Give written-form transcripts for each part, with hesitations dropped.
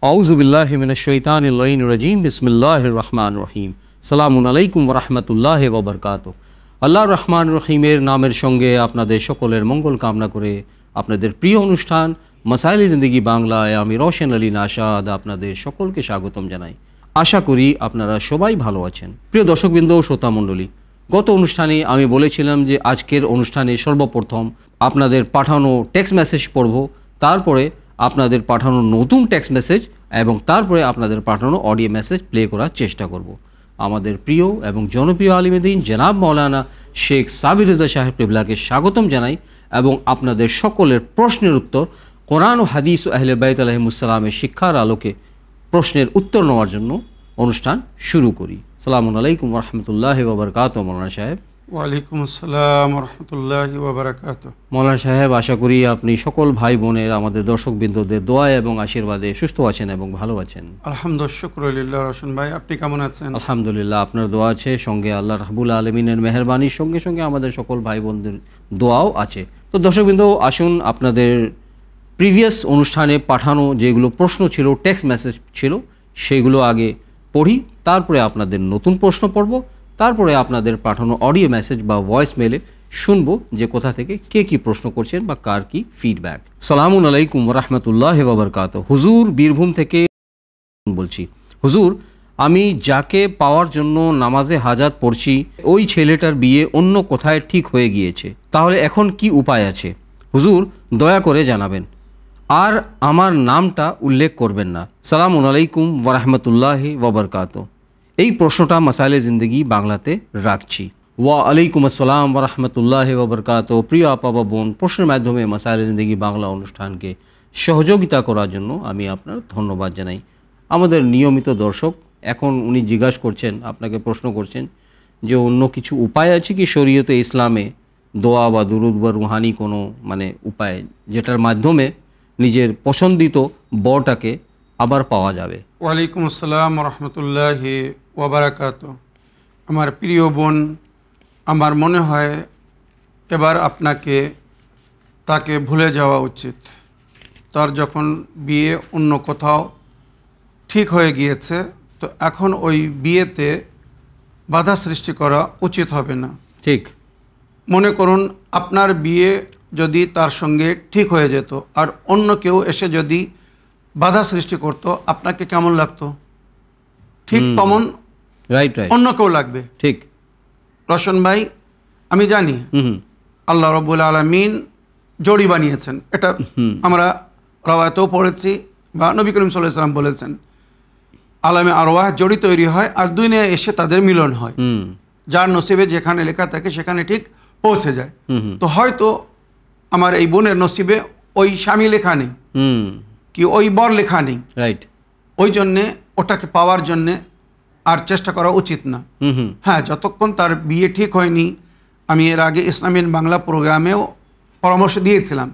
আউযু বিল্লাহি মিনাশ শাইতানির রাজিম বিসমিল্লাহির রহমানির রহিম। সালামুন আলাইকুম ওয়া রাহমাতুল্লাহি ওয়া বারাকাতুহু। আল্লাহর রহমান রহিমের নামের সঙ্গে আপনাদের সকলের মঙ্গল কামনা করে আপনাদের প্রিয় অনুষ্ঠান মাসাইল-ই জিন্দেগি বাংলায় আমি রওশন আলী নাশাদ আপনাদের সকলকে স্বাগতম জানাই। আশা করি আপনারা সবাই ভালো আছেন। প্রিয় দর্শকবৃন্দ ও শ্রোতা মণ্ডলী, গত অনুষ্ঠানে আমি বলেছিলাম যে আজকের অনুষ্ঠানে সর্বপ্রথম আপনাদের পাঠানো টেক্সট মেসেজ পড়ব, তারপরে আপনাদের পাঠানো নতুন টেক্সট মেসেজ এবং তারপরে আপনাদের পাঠানো অডিও মেসেজ প্লে করার চেষ্টা করব। আমাদের প্রিয় এবং জনপ্রিয় আলিমে দ্বীন জনাব মাওলানা শেখ সাবির রেজা সাহেব কিবলাকে স্বাগতম জানাই এবং আপনাদের সকলের প্রশ্নের উত্তর কোরআন ও হাদিস ও আহলে বাইত আলাইহিমুসসালামের শিক্ষার আলোকে প্রশ্নের উত্তর নেওয়ার জন্য অনুষ্ঠান শুরু করি। আসসালামু আলাইকুম ওয়া রাহমাতুল্লাহি ওয়া বারাকাতুহু। মাওলানা সাহেব। ওয়ালাইকুম আসসালাম ওয়া রাহমাতুল্লাহি ওয়া বারাকাতুহু। মাওলানা সাহেব, আশা করি আপনি সকল ভাই বোনের আমাদের দর্শকবৃন্দদের দোয়া এবং আশীর্বাদে সুস্থ আছেন এবং ভালো আছেন। আলহামদুলিল্লাহ, শুকরুলিল্লাহ। রওশন ভাই, আপনি কেমন আছেন? আলহামদুলিল্লাহ, আপনার দোয়া আছে, সঙ্গে আল্লাহ রাব্বুল আলামিনের মেহেরবানির সঙ্গে সঙ্গে আমাদের সকল ভাই বোনদের দোয়াও আছে। তো দর্শকবৃন্দ, আসুন আপনাদের প্রিভিয়াস অনুষ্ঠানে পাঠানো যেগুলো প্রশ্ন ছিল, টেক্সট মেসেজ ছিল, সেগুলো আগে পড়ি, তারপরে আপনাদের নতুন প্রশ্ন পড়ব, তারপরে আপনাদের পাঠানো অডিও মেসেজ বা ভয়েস মেলে শুনবো যে কোথা থেকে কে কি প্রশ্ন করছেন বা কার কি ফিডব্যাক। সালামুন আলাইকুম ওয়া রাহমাতুল্লাহি ওয়া বারাকাতুহু। হুজুর, বীরভূম থেকে বলছি। হুজুর, আমি যাকে পাওয়ার জন্য নামাজে হাজাত পড়ছি ওই ছেলেটার বিয়ে অন্য কোথায় ঠিক হয়ে গিয়েছে, তাহলে এখন কি উপায় আছে? হুজুর, দয়া করে জানাবেন, আর আমার নামটা উল্লেখ করবেন না। সালামুন আলাইকুম ওয়া রাহমাতুল্লাহি ওয়া বারাকাতুহু। এই প্রশ্নটা মাসাইলে জিন্দেগি বাংলাতে রাখছি। ওয়া আলাইকুম আসসালাম ওয়া রাহমাতুল্লাহি ওয়া বারাকাতুহু। প্রিয় আপা বা বোন, প্রশ্নের মাধ্যমে মাসাইলে জিন্দেগি বাংলা অনুষ্ঠানকে সহযোগিতা করার জন্য আমি আপনার ধন্যবাদ জানাই। আমাদের নিয়মিত দর্শক, এখন উনি জিজ্ঞাসা করছেন, আপনাকে প্রশ্ন করছেন যে অন্য কিছু উপায় আছে কি শরীয়তে ইসলামে দোয়া বা দুরুদ বা রুহানি কোনো উপায় যেটার মাধ্যমে নিজের পছন্দিত বরটাকে আবার পাওয়া যাবে? ওয়ালাইকুম আসসালাম ওয়া রাহমাতুল্লাহি ওয়া বারাকাতুহু। আমার প্রিয় বোন, আমার মনে হয় এবার আপনাকে তাকে ভুলে যাওয়া উচিত। তার যখন বিয়ে অন্য কোথাও ঠিক হয়ে গিয়েছে, তো এখন ওই বিয়েতে বাধা সৃষ্টি করা উচিত হবে না। ঠিক। মনে করুন, আপনার বিয়ে যদি তার সঙ্গে ঠিক হয়ে যেত আর অন্য কেউ এসে যদি বাধা সৃষ্টি করত, আপনাকে কেমন লাগতো? ঠিক তেমন রাইট অন্য কেউ লাগবে। ঠিক। রওশন ভাই, আমি জানি আল্লাহ রাব্বুল আলামিন জড়ি বানিয়েছেন, এটা আমরা রাওয়ায়াতেও পড়েছি বা নবী করিম সাল্লাল্লাহু আলাইহি ওয়াসাল্লাম বলেছেন, আলামে আরওয়াহ জড়ি তৈরি হয় আর দুনিয়ায় এসে তাদের মিলন হয়। যার নসিবে যেখানে লেখা থাকে সেখানে ঠিক পৌঁছে যায়। তো হয়তো আমার এই বোনের নসিবে ওই স্বামী লেখা নেই, কি ওই বর লেখা নেই, রাইট। ওই জন্যে ওটাকে পাওয়ার জন্যে আর চেষ্টা করা উচিত না। হ্যাঁ, যতক্ষণ তার বিয়ে ঠিক হয়নি, আমি এর আগে ইসলামিন বাংলা প্রোগ্রামেও পরামর্শ দিয়েছিলাম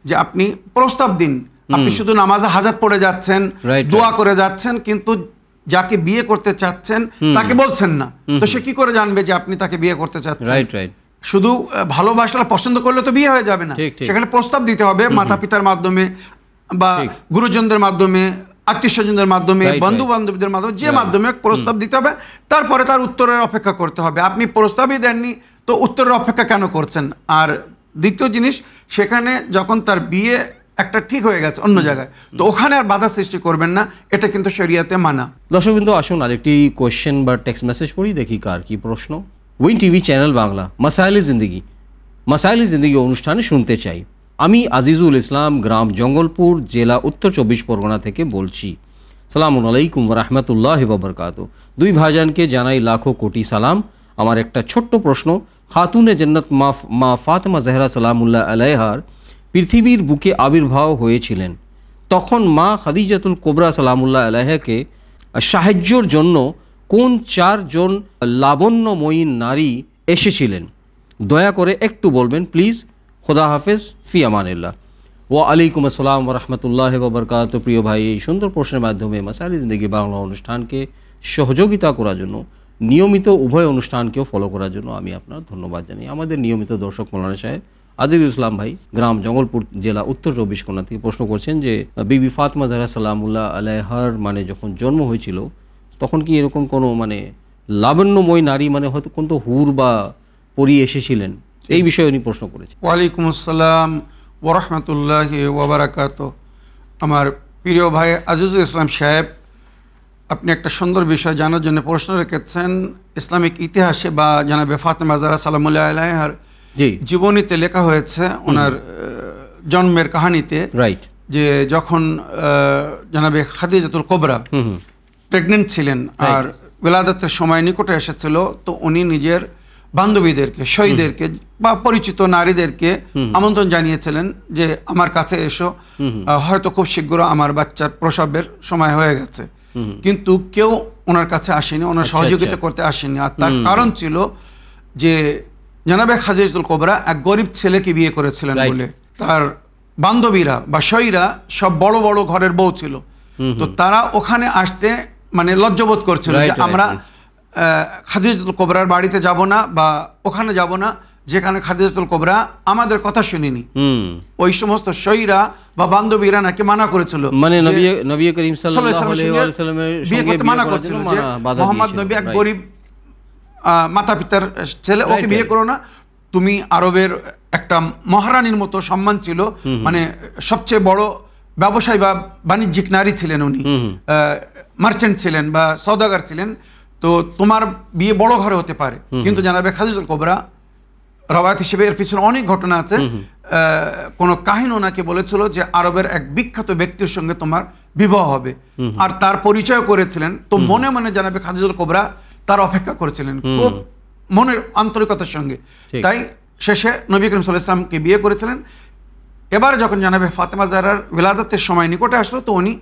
যে আপনি প্রস্তাব দিন। আপনি শুধু নামাজে হাজাত পড়ে যাচ্ছেন, দোয়া করে যাচ্ছেন, কিন্তু যাকে বিয়ে করতে চাচ্ছেন তাকে বলছেন না, তো সে কি করে জানবে যে আপনি তাকে বিয়ে করতে চাচ্ছেন? শুধু ভালোবাসা পছন্দ করলে তো বিয়ে হয়ে যাবে না, সেখানে প্রস্তাব দিতে হবে মাতা পিতার মাধ্যমে বা গুরুজনদের মাধ্যমে, আত্মীয় স্বজনদের মাধ্যমে, বন্ধু বান্ধবীদের মাধ্যমে, যে মাধ্যমে প্রস্তাব দিতে হবে, তারপরে তার উত্তরের অপেক্ষা করতে হবে। আপনি প্রস্তাবই দেননি তো উত্তরের অপেক্ষা কেন করছেন? আর দ্বিতীয় জিনিস, সেখানে যখন তার বিয়ে একটা ঠিক হয়ে গেছে অন্য জায়গায়, তো ওখানে আর বাধা সৃষ্টি করবেন না, এটা কিন্তু শরিয়াতে মানা। দর্শকবৃন্দ, আসুন আরেকটি কোয়েশ্চেন বা টেক্সট মেসেজ পড়ি, দেখি কার কি প্রশ্ন। উইন টিভি চ্যানেল বাংলা মাসাইল-ই জিন্দেগি অনুষ্ঠানে শুনতে চাই। আমি আজিজুল ইসলাম, গ্রাম জঙ্গলপুর, জেলা উত্তর 24 পরগনা থেকে বলছি। সালামুন আলাইকুম ওয়া রাহমাতুল্লাহি ওয়া বারাকাতুহু। দুই ভাইজানকে জানাই লাখো কোটি সালাম। আমার একটা ছোট্ট প্রশ্ন, খাতুনে জান্নাত মা ফাতেমা জাহরা সালামুল্লাহ আলাইহার পৃথিবীর বুকে আবির্ভাব হয়েছিলেন, তখন মা খাদিজাতুল কুবরা সালামুল্লাহ আলাইহাকে সাহায্যের জন্য কোন 4 জন লাবণ্যময়ী নারী এসেছিলেন? দয়া করে একটু বলবেন প্লিজ। খোদা হাফেজ, ফি আমানিল্লাহ। ওয়া আলাইকুম আসসালাম ওয়া রাহমাতুল্লাহি ওয়া বারাকাতুহু। প্রিয় ভাই, এই সুন্দর প্রশ্নের মাধ্যমে মাসাইল-ই জিন্দেগি বাংলা অনুষ্ঠানকে সহযোগিতা করার জন্য, নিয়মিত উভয় অনুষ্ঠানকেও ফলো করার জন্য আমি আপনার ধন্যবাদ জানাই। আমাদের নিয়মিত দর্শক মাওলানা সাহেব, আজিজুল ইসলাম ভাই গ্রাম জঙ্গলপুর জেলা উত্তর 24 পরগনা থেকে প্রশ্ন করছেন যে বিবি ফাতেমা জাহরা সালামুল্লাহ আলাইহার মানে যখন জন্ম হয়েছিল তখন কি এরকম কোনো মানে লাবণ্যময় নারী মানে হয়তো কোন তো হুর বা পরি এসেছিলেন, এই বিষয়ে উনি প্রশ্ন করেছেন। ওয়ালাইকুম আসসালাম ওরহমতুল্লাহি ওয়াবারাকাত। আমার প্রিয় ভাই আজিজুল ইসলাম সাহেব, আপনি একটা সুন্দর বিষয় জানার জন্য প্রশ্ন রেখেছেন। ইসলামিক ইতিহাসে বা জানাবে ফাতেমা জাহরা সালামুল্লাহ আলাইহার জি জীবনীতে লেখা হয়েছে, ওনার জন্মের কাহিনীতে, রাইট, যে যখন জানাবে খাদিজাতুল কোবরা প্রেগনেন্ট ছিলেন আর বেলাদাতের সময় নিকটে এসেছিল, তো উনি নিজের বান্ধবীদেরকে, শহীদেরকে বা পরিচিত নারীদেরকে আমন্ত্রণ জানিয়েছিলেন যে আমার কাছে এসো, হয়তো খুব শীঘ্র আমার বাচ্চার প্রসবের সময় হয়ে গেছে। কিন্তু কেউ ওনার কাছে আসেনি, ওনার সহযোগিতা করতে আসেনি। আর তার কারণ ছিল যে জানাবে খাদিজাতুল কোবরা এক গরিব ছেলেকে বিয়ে করেছিলেন বলে তার বান্ধবীরা বা শহীরা সব বড় বড় ঘরের বউ ছিল, তো তারা ওখানে আসতে মানে লজ্জাবোধ করছিল যে আমরা খাদিজাতুল কোবরার বাড়িতে যাব না বা ওখানে যাব না যেখানে খাদিজাতুল কোবরা আমাদের কথা শুনিনি। ওই সমস্ত শহীরা বা বান্ধবীরা নাকি মানা করেছিল, মানে নবী করিম সাল্লাল্লাহু আলাইহি ওয়াসাল্লামের বিয়ে করতে মানা করেছিল যে মুহাম্মদ নবী এক গরিব মাতা পিতার ছেলে, ওকে বিয়ে করো না। তুমি আরবের একটা মহারানীর মতো সম্মান ছিল, মানে সবচেয়ে বড় ব্যবসায়ী বা বাণিজ্যিক নারী ছিলেন উনি, মার্চেন্ট ছিলেন বা সওদাগর ছিলেন, তো তোমার বিয়ে বড় ঘরে হতে পারে। কিন্তু জানাবে খাদিজাতুল কোবরা রবায়াত হিসেবে এর পিছনে অনেক ঘটনা আছে, কোনো কাহিনী ওনাকে বলেছিল যে আরবের এক বিখ্যাত ব্যক্তির সঙ্গে তোমার বিবাহ হবে, আর তার পরিচয় করেছিলেন। তো মনে মনে জানাবে খাদিজাতুল কোবরা তার অপেক্ষা করেছিলেন খুব মনের আন্তরিকতার সঙ্গে, তাই শেষে নবী করিম সাল্লাল্লাহু আলাইহি ওয়াসাল্লামকে বিয়ে করেছিলেন। এবার যখন জানাবে ফাতেমা জাহরার বিলাদতের সময় নিকটে আসলো, তো উনি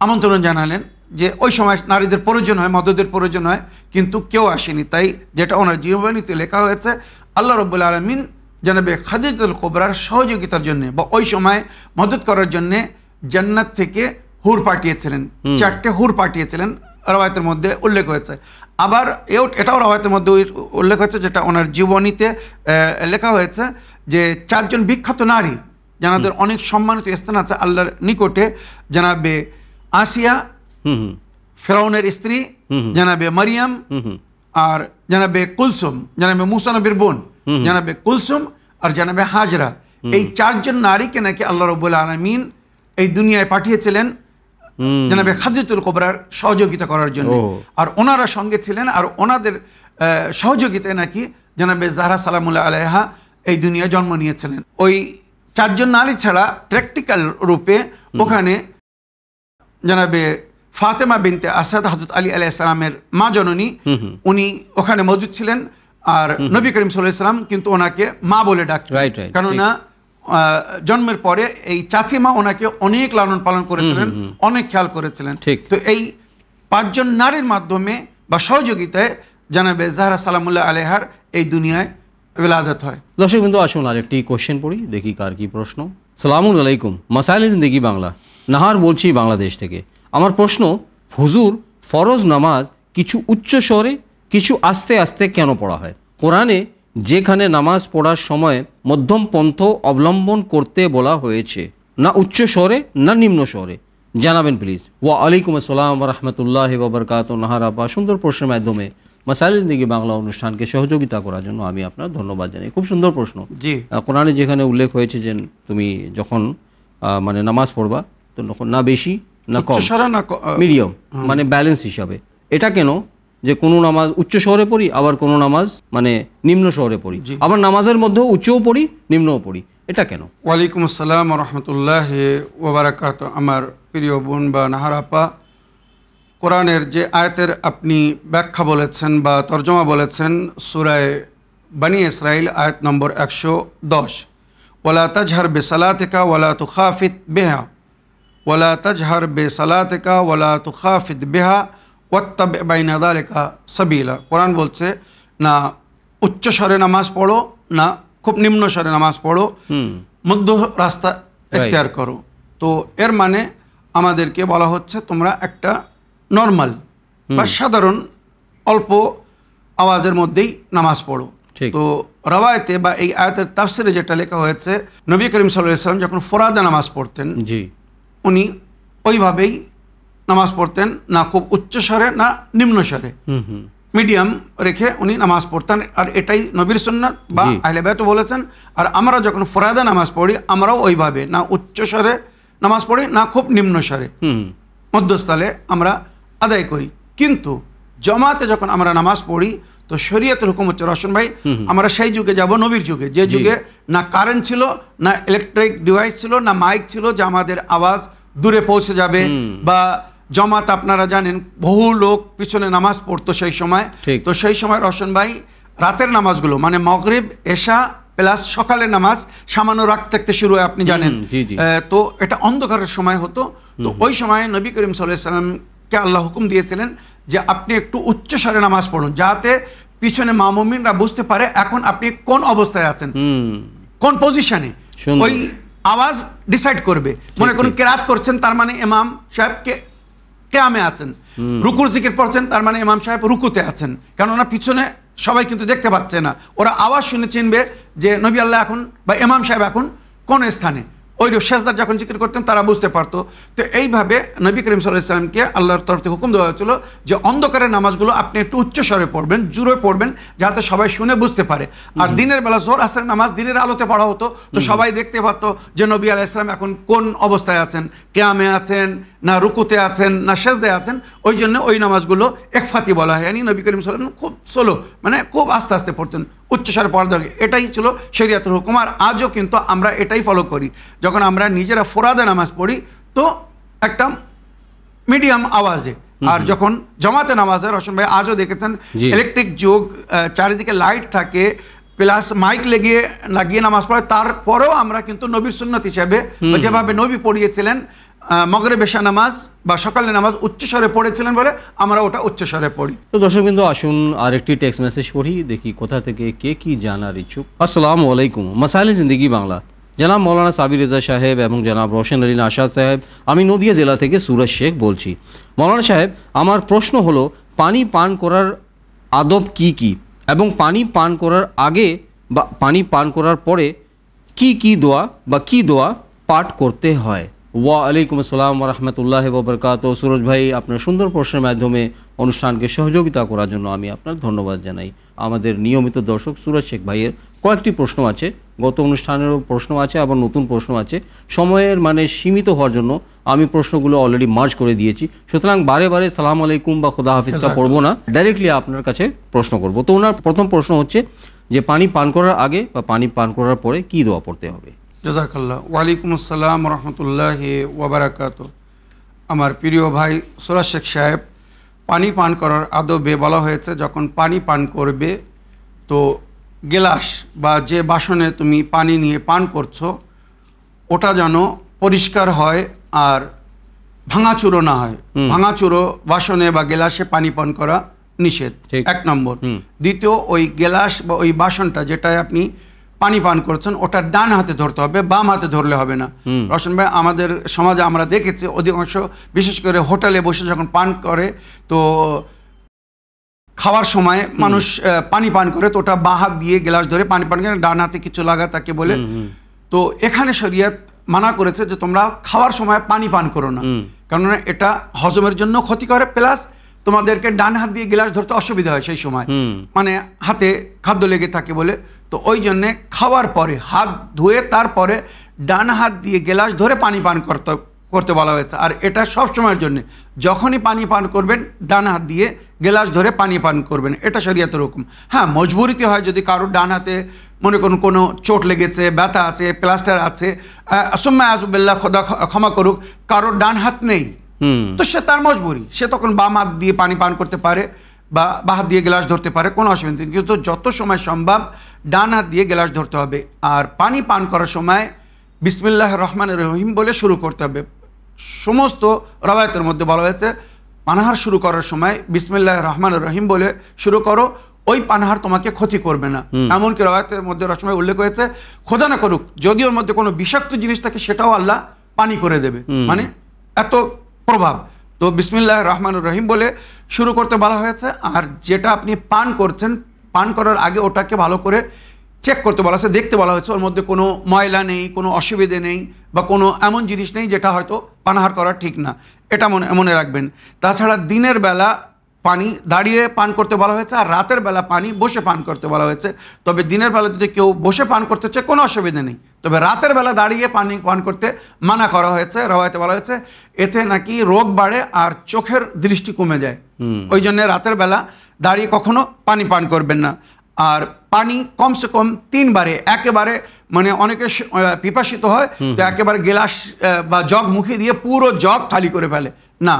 আমন্ত্রণ জানালেন যে ওই সময় নারীদের প্রয়োজন হয়, মদদের প্রয়োজন হয়, কিন্তু কেউ আসেনি। তাই যেটা ওনার জীবনীতে লেখা হয়েছে, আল্লাহ রাব্বুল আলামিন জানাবে খাদিজাতুল কোবরার সহযোগিতার জন্য বা ওই সময় মদত করার জন্য জান্নাত থেকে হুর পাঠিয়েছিলেন, 4টে হুর পাঠিয়েছিলেন, রওয়ায়াতের মধ্যে উল্লেখ হয়েছে। আবার এটাও রওয়ায়াতের মধ্যে উল্লেখ হয়েছে, যেটা ওনার জীবনীতে লেখা হয়েছে, যে 4জন বিখ্যাত নারী যাদের অনেক সম্মানিত স্থান আছে আল্লাহর নিকটে, জানাবে আসিয়া, ফেরাউনের স্ত্রী জানাবে মারিয়াম, আর জানাবে কুলসুম, জানাবে মুসা নবীর বোন জানাবে কুলসুম, আর জানাবে হাজরা। এই 4জন নারীকে নাকি আল্লাহ রাব্বুল আলামিন এই দুনিয়ায় পাঠিয়েছিলেন জানাবে খাদিজাতুল কোবরার সহযোগিতা করার জন্য, আর ওনারা সঙ্গে ছিলেন। আর ওনাদের সহযোগিতায় নাকি জানাবে জাহরা সালামুল্লাহ আলাইহা এই দুনিয়ায় জন্ম নিয়েছিলেন। ওই 4জন নারী ছাড়া প্র্যাকটিক্যাল রূপে ওখানে জানাবে ফাতেমা বিনতে আসাদ হযরত আলী আলাইহিস সালামের মা জননী, উনি ওখানে মজুদ ছিলেন। আর নবী করিম সাল্লাল্লাহু আলাইহি ওয়াসাল্লাম কিন্তু ওনাকে মা বলে ডাকতেন, কেননা জন্মের পরে এই চাচিমা ওনাকে অনেক লালন পালন করেছিলেন, অনেক খেয়াল করেছিলেন। তো এই 5জন নারীর মাধ্যমে বা সহযোগিতায় জানাবে জাহরা সালামুল্লাহ আলাইহার এই দুনিয়ায় বিলাদত হয়। দর্শক বিন্দু, আসুন আরেকটি কোশ্চেন পড়ি, দেখি কার কি প্রশ্ন। সালামুন আলাইকুম, মাসাইল জিন্দেগি বাংলা, নাহার বলছি বাংলাদেশ থেকে। আমার প্রশ্ন, হুজুর ফরজ নামাজ কিছু উচ্চ স্বরে কিছু আস্তে আস্তে কেন পড়া হয়? কোরআনে যেখানে নামাজ পড়ার সময় মধ্যম পন্থ অবলম্বন করতে বলা হয়েছে, না উচ্চ স্বরে না নিম্ন স্বরে, জানাবেন প্লিজ। ওয়া আলাইকুম আসসালাম ওয়া রাহমাতুল্লাহি ওয়া বারাকাতুহু। নাহার আপা, সুন্দর প্রশ্নের মাধ্যমে মাসাইল জিন্দেগি বাংলা অনুষ্ঠানকে সহযোগিতা করার জন্য আমি আপনার ধন্যবাদ জানাই। খুব সুন্দর প্রশ্ন। জি, কোরআনে যেখানে উল্লেখ হয়েছে যে তুমি যখন মানে নামাজ পড়বা তো না বেশি না কম, মিডিয়াম, মানে ব্যালেন্স হিসাবে। এটা কেন যে কোনো নামাজ উচ্চ শহরে পড়ি, আবার কোনো নামাজ মানে নিম্ন শহরে পড়ি, আবার নামাজের মধ্যেও উচ্চও পড়ি নিম্নও পড়ি, এটা কেন? ওয়ালাইকুম আসসালাম ওয়া রাহমাতুল্লাহি ওয়া বারাকাতুহু। আমার প্রিয় বোন বা নাহার আপা, কোরআনের যে আয়াতের আপনি ব্যাখ্যা বলেছেন বা তর্জমা বলেছেন, সূরা বনী ইসরাইল আয়াত নম্বর 110, ওয়ালা তাজহার বিসালাতিকা ওয়ালা তুখাফিত বিহা, ওয়ালা তাজহার বিসালাতিকা ওয়ালা তুখাফিত বিহা ওয়াত্তাবি বাইনা যালিকা সাবিলা। কোরআন বলছে না উচ্চ স্বরে নামাজ পড়ো না খুব নিম্ন স্বরে নামাজ পড়ো, মধ্য রাস্তা এখতিয়ার করো। তো এর মানে আমাদেরকে বলা হচ্ছে তোমরা একটা নর্মাল বা সাধারণ অল্প আওয়াজের মধ্যেই নামাজ পড়ো। ঠিক। তো রাওয়ায়াতে বা এই আয়াতের তাফসিরে যেটা লেখা হয়েছে, নবী করিম সাল্লাল্লাহু আলাইহি ওয়াসাল্লাম যখন ফরাদা নামাজ পড়তেন, জি উনি ওইভাবেই নামাজ পড়তেন, না খুব উচ্চ স্বরে না নিম্ন স্বরে, হুম হুম মিডিয়াম রেখে উনি নামাজ পড়তেন। আর এটাই নবীর সুন্নাত বা জি। আহলে বায়াতও বলেছেন। আর আমরা যখন ফরাদা নামাজ পড়ি, আমরাও ওইভাবে না উচ্চ স্বরে নামাজ পড়ি না খুব নিম্ন স্বরে, হুম মধ্যস্থলে আমরা আদায় করি। কিন্তু জমাতে যখন আমরা নামাজ পড়ি, তো শরীয়তের হুকুম হচ্ছে, রশন ভাই, আমরা সেই যুগে যাব, নবীর যুগে, যে যুগে না কারেন্ট ছিল, না ইলেকট্রিক ডিভাইস ছিল, না মাইক ছিল যে আমাদের আওয়াজ দূরে পৌঁছে যাবে, বা জমাত আপনারা জানেন বহু লোক পিছনে নামাজ পড়তো সেই সময়। ঠিক। তো সেই সময় রশন ভাই রাতের নামাজগুলো মানে মাগরিব, এশা প্লাস সকালের নামাজ সামান্য রাত থাকতে শুরু হয়, আপনি জানেন। জি, জি। তো এটা অন্ধকারের সময় হতো। তো ওই সময় নবী করিম সাল্লাল্লাহু আলাইহি ওয়াসাল্লামকে আল্লাহ হুকুম দিয়েছিলেন যে আপনি একটু উচ্চ স্বরে নামাজ পড়ুন, যাতে পিছনে মামুমিনরা বুঝতে পারে এখন আপনি কোন অবস্থায় আছেন, হুম কোন পজিশনে। সুন্দর। ওই আওয়াজ ডিসাইড করবে। মনে করুন কেরাত করছেন, তার মানে ইমাম সাহেব কেয়ামে আছেন। রুকুর জিকির পড়ছেন, তার মানে ইমাম সাহেব রুকুতে আছেন। কেননা পিছনে সবাই কিন্তু দেখতে পাচ্ছে না, ওরা আওয়াজ শুনে চিনবে যে নবী আল্লাহ এখন বা ইমাম সাহেব এখন কোন স্থানে। ওই সেজদার যখন জিকির করতেন তারা বুঝতে পারতো। তো এইভাবে নবী করিম সাল্লাল্লাহু আলাইহি ওয়াসাল্লামকে আল্লাহর তরফ থেকে হুকুম দেওয়া হয়েছিল যে অন্ধকারের নামাজগুলো আপনি একটু উচ্চ স্বরে পড়বেন, জোরে পড়বেন, যাতে সবাই শুনে বুঝতে পারে। আর দিনের বেলা জোহর আসরের নামাজ দিনের আলোতে পড়া হতো, তো সবাই দেখতে পারতো যে নবী আলাইহিস সালাম এখন কোন অবস্থায় আছেন, কিয়ামে আছেন, না রুকুতে আছেন, না সেজদায় আছেন। ওই জন্য ওই নামাজগুলো একফাতি বলা হয়। yani নবী করিম সাল্লাল্লাহু আলাইহি ওয়াসাল্লাম খুব স্লো, মানে খুব আস্তে আস্তে পড়তেন, উচ্চস্বরে পড়া দরকার। এটাই ছিল শরীয়তের হুকুম। আর আজও কিন্তু আমরা এটাই ফলো করি। যখন আমরা নিজেরা ফরাদা নামাজ পড়ি তো একটা মিডিয়াম আওয়াজে, আর যখন জমাতে নামাজ হয়, রশন ভাই আজও দেখেছেন জি। ইলেকট্রিক যুগ, চারিদিকে লাইট থাকে, প্লাস মাইক লাগিয়ে নামাজ পড়ে, তারপরেও আমরা কিন্তু নবীর সুন্নাত হিসাবে যেভাবে নবী পড়িয়েছিলেন মাগরিব এশা নামাজ বা সকালের নামাজ উচ্চস্বরে পড়েছিলেন বলে আমরা ওটা উচ্চস্বরে পড়ি। তো দর্শকবৃন্দ, আসুন আরেকটি টেক্সট মেসেজ পড়ি, দেখি কোথা থেকে কে কি জানার ইচ্ছুক। আসসালামু আলাইকুম, মাসাইলে জিন্দেগি বাংলা। জনাব মৌলানা সাবির রেজা সাহেব এবং জনাব রোশন আলী আশাদ সাহেব, আমি নদিয়া জেলা থেকে সুরজ শেখ বলছি। মৌলানা সাহেব, আমার প্রশ্ন হলো পানি পান করার আদব কি কি, এবং পানি পান করার আগে বা পানি পান করার পরে কি দোয়া বা কি দোয়া পাঠ করতে হয়? ওয়া আলাইকুম আসসালাম ওয়া রাহমাতুল্লাহি ওয়া বারাকাতুহু। সুরজ ভাই, আপনার সুন্দর প্রশ্নের মাধ্যমে অনুষ্ঠানকে সহযোগিতা করার জন্য আমি আপনার ধন্যবাদ জানাই। আমাদের নিয়মিত দর্শক সুরজ শেখ ভাইয়ের কয়েকটি প্রশ্ন আছে, গত অনুষ্ঠানেরও প্রশ্ন আছে, আবার নতুন প্রশ্ন আছে। সময়ের মানে সীমিত হওয়ার জন্য আমি প্রশ্নগুলো অলরেডি মার্জ করে দিয়েছি, সুতরাং বারে বারে সালাম আলাইকুম বা খোদা হাফিজটা পড়বো না, ডাইরেক্টলি আপনার কাছে প্রশ্ন করব। তো ওনার প্রথম প্রশ্ন হচ্ছে যে পানি পান করার আগে বা পানি পান করার পরে কি দোয়া পড়তে হবে? জাযাকাল্লাহ। ওয়ালাইকুম আসসালাম রহমতুল্লাহি ওয়া বারাকাতুহু। আমার প্রিয় ভাই সুরজ শেখ সাহেব, পানি পান করার আদবে বলা হয়েছে যখন পানি পান করবে তো গেলাস বা যে বাসনে তুমি পানি নিয়ে পান করছো ওটা যেন পরিষ্কার হয় আর ভাঙাচুরো না হয়। ভাঙাচুরো বাসনে বা গেলাসে পানি পান করা নিষেধ, ঠিক। 1 নম্বর। দ্বিতীয়, ওই গেলাস বা ওই বাসনটা যেটায় আপনি পানি পান করছেন ওটা ডান হাতে ধরতে হবে, বাম হাতে ধরলে হবে না। রশন ভাই, আমাদের সমাজে আমরা দেখেছি অধিকাংশ, বিশেষ করে হোটেলে বসে যখন পান করে তো খাওয়ার সময় মানুষ পানি পান করে, তো ওটা বাঁ হাত দিয়ে গ্লাস ধরে পানি পান করে, ডান হাতে কিছু লাগা তাকে বলে। তো এখানে শরীয়ত মানা করেছে যে তোমরা খাওয়ার সময় পানি পান করো না, কেননা এটা হজমের জন্য ক্ষতি করে, প্লাস তোমাদেরকে ডান হাত দিয়ে গ্লাস ধরতে অসুবিধা হয় সেই সময়, মানে হাতে খাদ্য লেগে থাকে বলে। তো ওই জন্যে খাওয়ার পরে হাত ধুয়ে তারপরে ডান হাত দিয়ে গ্লাস ধরে পানি পান করতে বলা হয়েছে। আর এটা সব সময়ের জন্য, যখনই পানি পান করবেন ডান হাত দিয়ে গ্লাস ধরে পানি পান করবেন, এটা শরীয়তের হুকুম। হ্যাঁ, মজবুরিতে হয়, যদি কারোর ডান হাতে মনে করুন কোনো চোট লেগেছে, ব্যথা আছে, প্লাস্টার আছে, সুম্মা আযুবিল্লাহ, খোদা ক্ষমা করুক, কারোর ডান হাত নেই, তো সে তার মজবুরি, সে তখন বাম হাত দিয়ে পানি পান করতে পারে বা বাঁ হাত দিয়ে গ্লাস ধরতে পারে, কোনো অসুবিধা নেই। কিন্তু যত সময় সম্ভব ডান হাত দিয়ে গ্লাস ধরতে হবে। আর পানি পান করার সময় বিসমিল্লাহির রহমানির রহিম বলে শুরু করতে হবে। সমস্ত রওয়ায়াতের মধ্যে বলা হয়েছে পানাহার শুরু করার সময় বিসমিল্লাহির রহমানির রহিম বলে শুরু করো, ওই পানাহার তোমাকে ক্ষতি করবে না। এমনকি রওয়ায়াতের মধ্যে রসময় উল্লেখ হয়েছে খোদা না করুক যদি ওর মধ্যে কোনো বিষাক্ত জিনিস থাকে সেটাও আল্লাহ পানি করে দেবে, মানে এত প্রভাব। তো বিসমিল্লাহির রহমানির রহিম বলে শুরু করতে বলা হয়েছে। আর যেটা আপনি পান করছেন পান করার আগে ওটাকে ভালো করে চেক করতে বলা হয়েছে, দেখতে বলা হয়েছে ওর মধ্যে কোনো ময়লা নেই, কোনো অসুবিধে নেই বা কোনো এমন জিনিস নেই যেটা হয়তো পানাহার করা ঠিক না, এটা মনে রাখবেন। তাছাড়া দিনের বেলা পানি দাঁড়িয়ে পান করতে বলা হয়েছে, আর রাতের বেলা পানি বসে পান করতে বলা হয়েছে। তবে দিনের বেলা যদি কেউ বসে পান করতে চায় কোনো অসুবিধা নেই, তবে রাতের বেলা দাঁড়িয়ে পানি পান করতে মানা করা হয়েছে। রওয়ায়তে বলা হয়েছে এতে নাকি রোগ বাড়ে আর চোখের দৃষ্টি কমে যায়, ওই জন্য রাতের বেলা দাঁড়িয়ে কখনো পানি পান করবেন না। আর পানি কমসে কম 3 বারে, একেবারে মানে অনেকে পিপাসিত হয় তো একেবারে গেলাস বা জগ মুখে দিয়ে পুরো জগ খালি করে ফেলে, না,